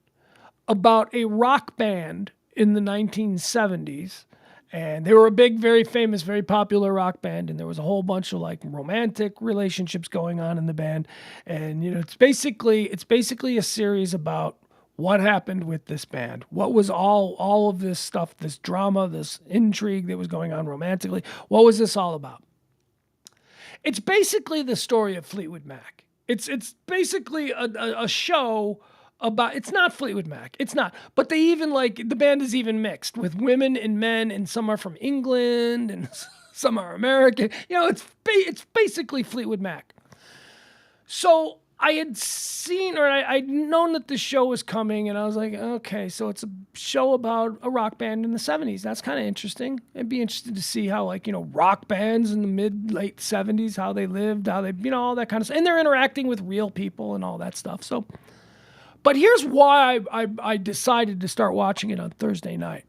about a rock band in the 1970s. And they were a big, very famous, very popular rock band. And there was a whole bunch of like romantic relationships going on in the band. And, it's basically a series about what happened with this band? What was all of this stuff, this drama, this intrigue that was going on romantically? What was this all about? It's basically the story of Fleetwood Mac. It's basically a show about, it's not Fleetwood Mac. It's not. But they even the band is even mixed with women and men, and some are from England and some are American. It's basically Fleetwood Mac. So I had seen, or I'd known that the show was coming, and I was like, okay, so it's a show about a rock band in the 70s. That's kind of interesting. I'd be interested to see how, like, rock bands in the late 70s, how they lived, how they, all that kind of stuff. And they're interacting with real people and all that stuff. So, but here's why I decided to start watching it on Thursday night.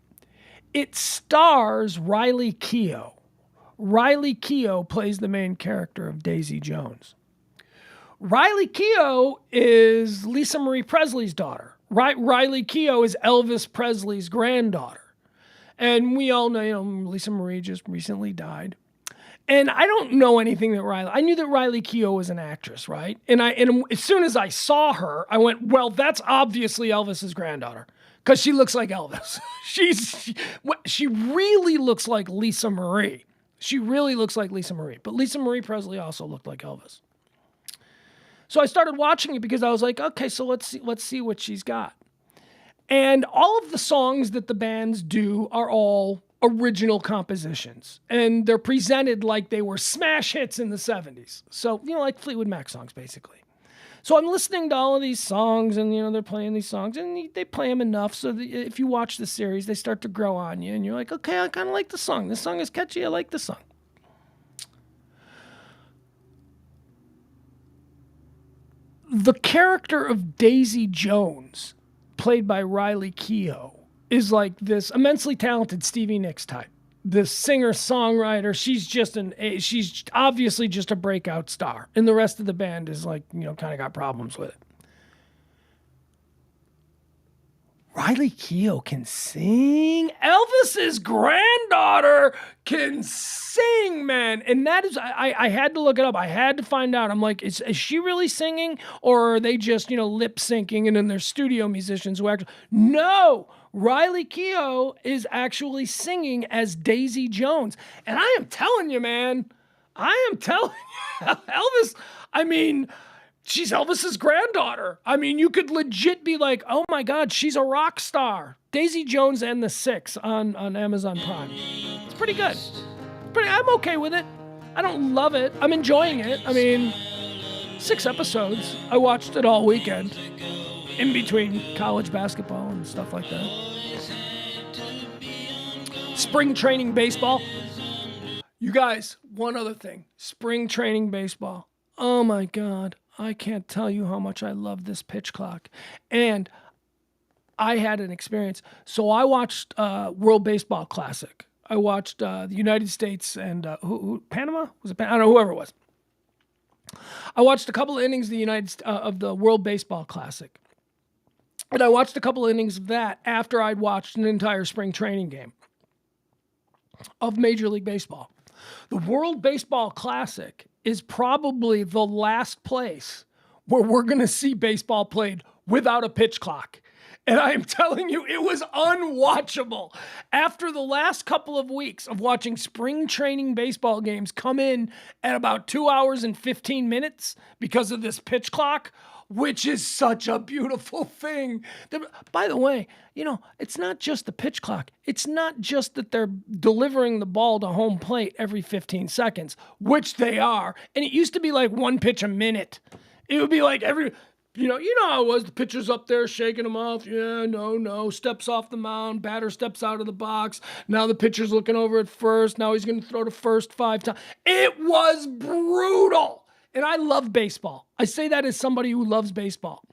It stars Riley Keough. Riley Keough plays the main character of Daisy Jones. Riley Keough is Lisa Marie Presley's daughter. Riley Keough is Elvis Presley's granddaughter. And we all know, Lisa Marie just recently died. And I don't know anything that I knew that Riley Keough was an actress, right? And as soon as I saw her, I went, well, that's obviously Elvis's granddaughter. Because she looks like Elvis. She really looks like Lisa Marie. She really looks like Lisa Marie. But Lisa Marie Presley also looked like Elvis. So I started watching it because I was like, okay, so let's see what she's got. And all of the songs that the bands do are all original compositions. And they're presented like they were smash hits in the 70s. So, like Fleetwood Mac songs, basically. So I'm listening to all of these songs, and, they're playing these songs, and they play them enough so that if you watch the series, they start to grow on you, and you're like, okay, I kind of like the song. This song is catchy. I like the song. The character of Daisy Jones, played by Riley Keough, is like this immensely talented Stevie Nicks type. This singer-songwriter, she's obviously just a breakout star. And the rest of the band is like, kind of got problems with it. Riley Keough can sing. Elvis's granddaughter can sing, man. And that is, I had to look it up. I had to find out. I'm like, is she really singing? Or are they just, lip syncing and then they're studio musicians who actually... No! Riley Keough is actually singing as Daisy Jones. And I am telling you, man, Elvis, she's Elvis's granddaughter. You could legit be like, oh my God, she's a rock star. Daisy Jones and the Six on Amazon Prime. It's pretty good. I'm okay with it. I don't love it. I'm enjoying it. 6 episodes. I watched it all weekend. In between college basketball and stuff like that. Spring training baseball. You guys, one other thing. Spring training baseball. Oh my God. I can't tell you how much I love this pitch clock. And I had an experience. So I watched World Baseball Classic. I watched the United States and Panama? Was it Panama? I don't know, whoever it was. I watched a couple of innings of the World Baseball Classic. And I watched a couple of innings of that after I'd watched an entire spring training game of Major League Baseball. The World Baseball Classic is probably the last place where we're going to see baseball played without a pitch clock. And I am telling you, it was unwatchable. After the last couple of weeks of watching spring training baseball games come in at about 2 hours and 15 minutes because of this pitch clock, which is such a beautiful thing. By the way, it's not just the pitch clock. It's not just that they're delivering the ball to home plate every 15 seconds, which they are. And it used to be like one pitch a minute. It would be like every... You know how it was. The pitcher's up there shaking him off. Yeah, no. Steps off the mound. Batter steps out of the box. Now the pitcher's looking over at first. Now he's going to throw to first 5 times. It was brutal. And I love baseball. I say that as somebody who loves baseball.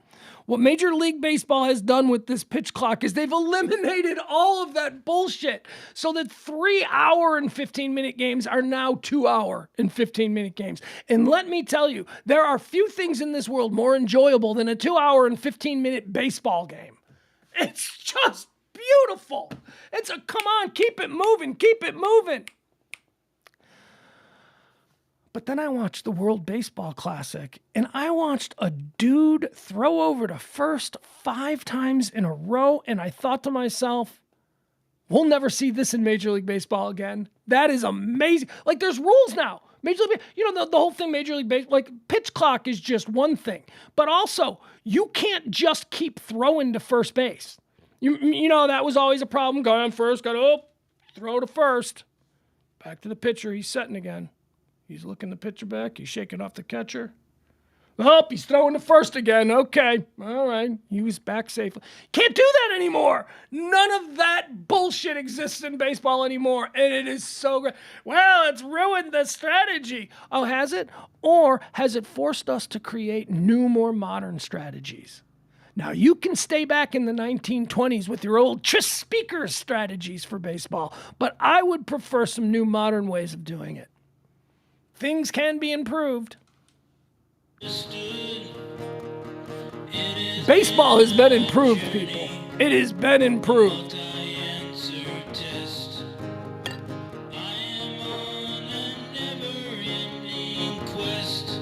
What Major League Baseball has done with this pitch clock is they've eliminated all of that bullshit so that 3 hour and 15-minute games are now 2 hour and 15-minute games. And let me tell you, there are few things in this world more enjoyable than a 2 hour and 15-minute baseball game. It's just beautiful. Come on, keep it moving. But then I watched the World Baseball Classic, and I watched a dude throw over to first 5 times in a row, and I thought to myself, we'll never see this in Major League Baseball again. That is amazing. Like, there's rules now. Major League, the whole thing, Major League Baseball, like, pitch clock is just one thing. But also, you can't just keep throwing to first base. That was always a problem. Go on first, throw to first. Back to the pitcher, he's setting again. He's looking the pitcher back. He's shaking off the catcher. Oh, he's throwing the first again. Okay. All right. He was back safely. Can't do that anymore. None of that bullshit exists in baseball anymore. And it is so great. Well, it's ruined the strategy. Oh, has it? Or has it forced us to create new, more modern strategies? Now, you can stay back in the 1920s with your old Tris Speaker strategies for baseball, but I would prefer some new modern ways of doing it. Things can be improved. Baseball has been improved, people. It has been improved.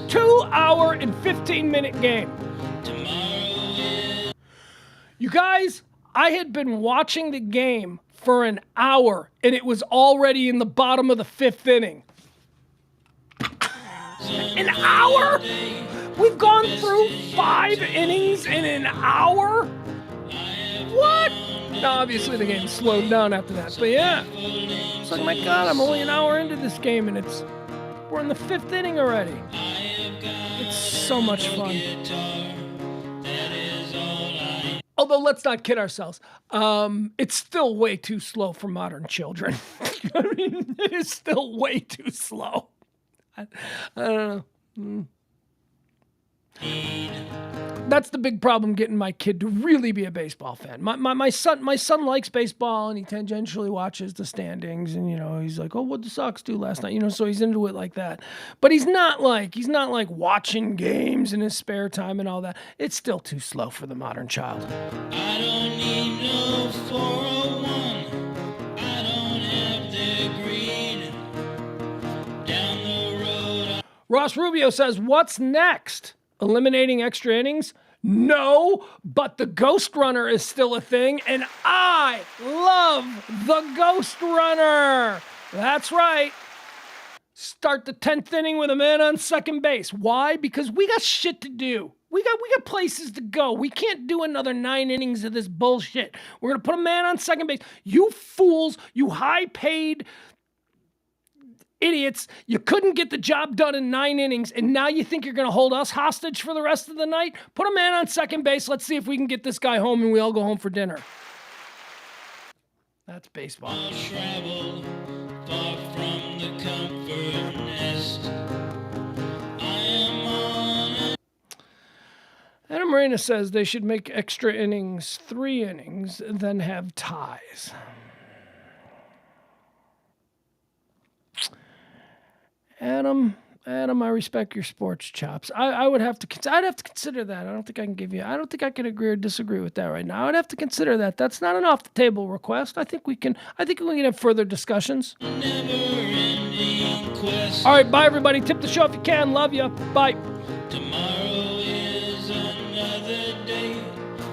2 hour and 15-minute game. You guys, I had been watching the game for an hour, and it was already in the bottom of the 5th inning. An hour? We've gone through 5 innings in an hour? What? Now, obviously, the game slowed down after that, but yeah. It's like, my God, I'm only an hour into this game, and we're in the 5th inning already. It's so much fun. Although, let's not kid ourselves. It's still way too slow for modern children. I mean, it is still way too slow. I don't know. That's the big problem, getting my kid to really be a baseball fan. My son likes baseball, and he tangentially watches the standings, and he's like, oh, what'd the Sox do last night? So he's into it like that. But he's not like watching games in his spare time and all that. It's still too slow for the modern child. I don't need no 401. I don't have the green. Down the road. Ross Rubio says, what's next? Eliminating extra innings? No, but the Ghost Runner is still a thing, and I love the Ghost Runner. That's right. Start the 10th inning with a man on second base. Why? Because we got shit to do. We got places to go. We can't do another 9 innings of this bullshit. We're going to put a man on second base. You fools, you high-paid idiots, you couldn't get the job done in 9 innings, and now you think you're going to hold us hostage for the rest of the night? Put a man on second base. Let's see if we can get this guy home, and we all go home for dinner. That's baseball. I'll travel far from the comfort nest. I am on. Adam Marina says they should make extra innings 3 innings, then have ties. Adam, I respect your sports chops. I'd have to consider that. I don't think I can agree or disagree with that right now. I'd have to consider that. That's not an off the table request. I think we can have further discussions. All right, bye everybody. Tip the show if you can. Love you. Bye. Tomorrow is another day.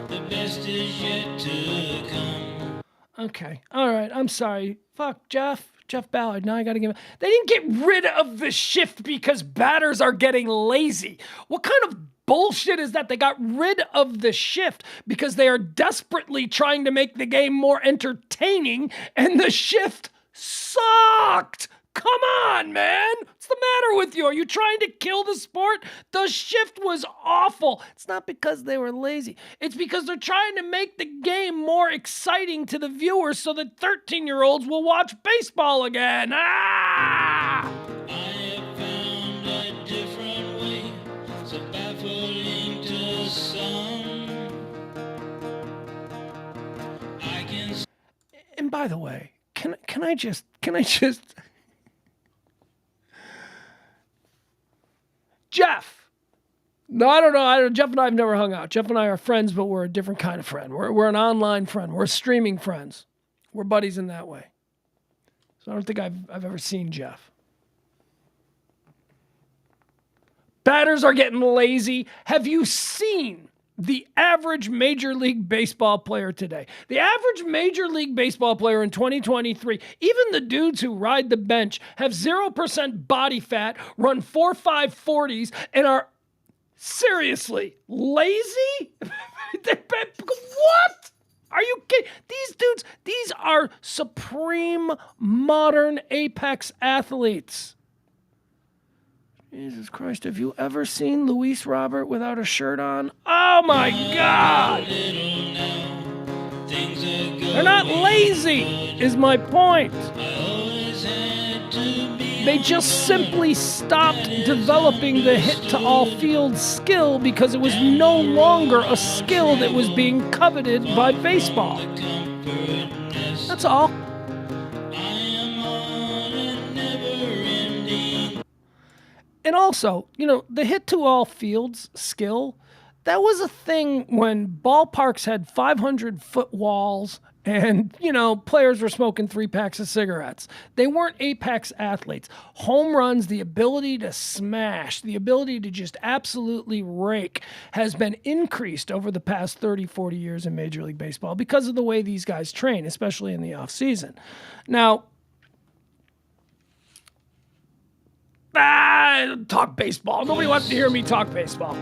The best is yet to come. Okay. All right. I'm sorry. Fuck, Jeff Ballard. Now I got to give him. They didn't get rid of the shift because batters are getting lazy. What kind of bullshit is that? They got rid of the shift because they are desperately trying to make the game more entertaining, and the shift sucked. Come on, man. What's the matter with you? Are you trying to kill the sport? The shift was awful. It's not because they were lazy. It's because they're trying to make the game more exciting to the viewers so that 13-year-olds will watch baseball again. Ah! I have found a different way, so baffling to some. And by the way, can I just Jeff. No, I don't know. Jeff and I have never hung out. Jeff and I are friends, but we're a different kind of friend. We're an online friend. We're streaming friends. We're buddies in that way. So I don't think I've ever seen Jeff. Batters are getting lazy. Have you seen the average Major League Baseball player today? The average Major League Baseball player in 2023, even the dudes who ride the bench, have 0% body fat, run 4.5 40s, and are seriously lazy? What? Are you kidding? These dudes, these are supreme modern apex athletes. Jesus Christ, have you ever seen Luis Robert without a shirt on? Oh my God! They're not lazy, is my point. They just simply stopped developing the hit to all field skill because it was no longer a skill that was being coveted by baseball. That's all. And also, the hit to all fields skill, that was a thing when ballparks had 500-foot walls and, players were smoking 3 packs of cigarettes. They weren't apex athletes. Home runs, the ability to smash, the ability to just absolutely rake has been increased over the past 30, 40 years in Major League Baseball because of the way these guys train, especially in the offseason. Now, talk baseball. Nobody wants to hear me talk baseball.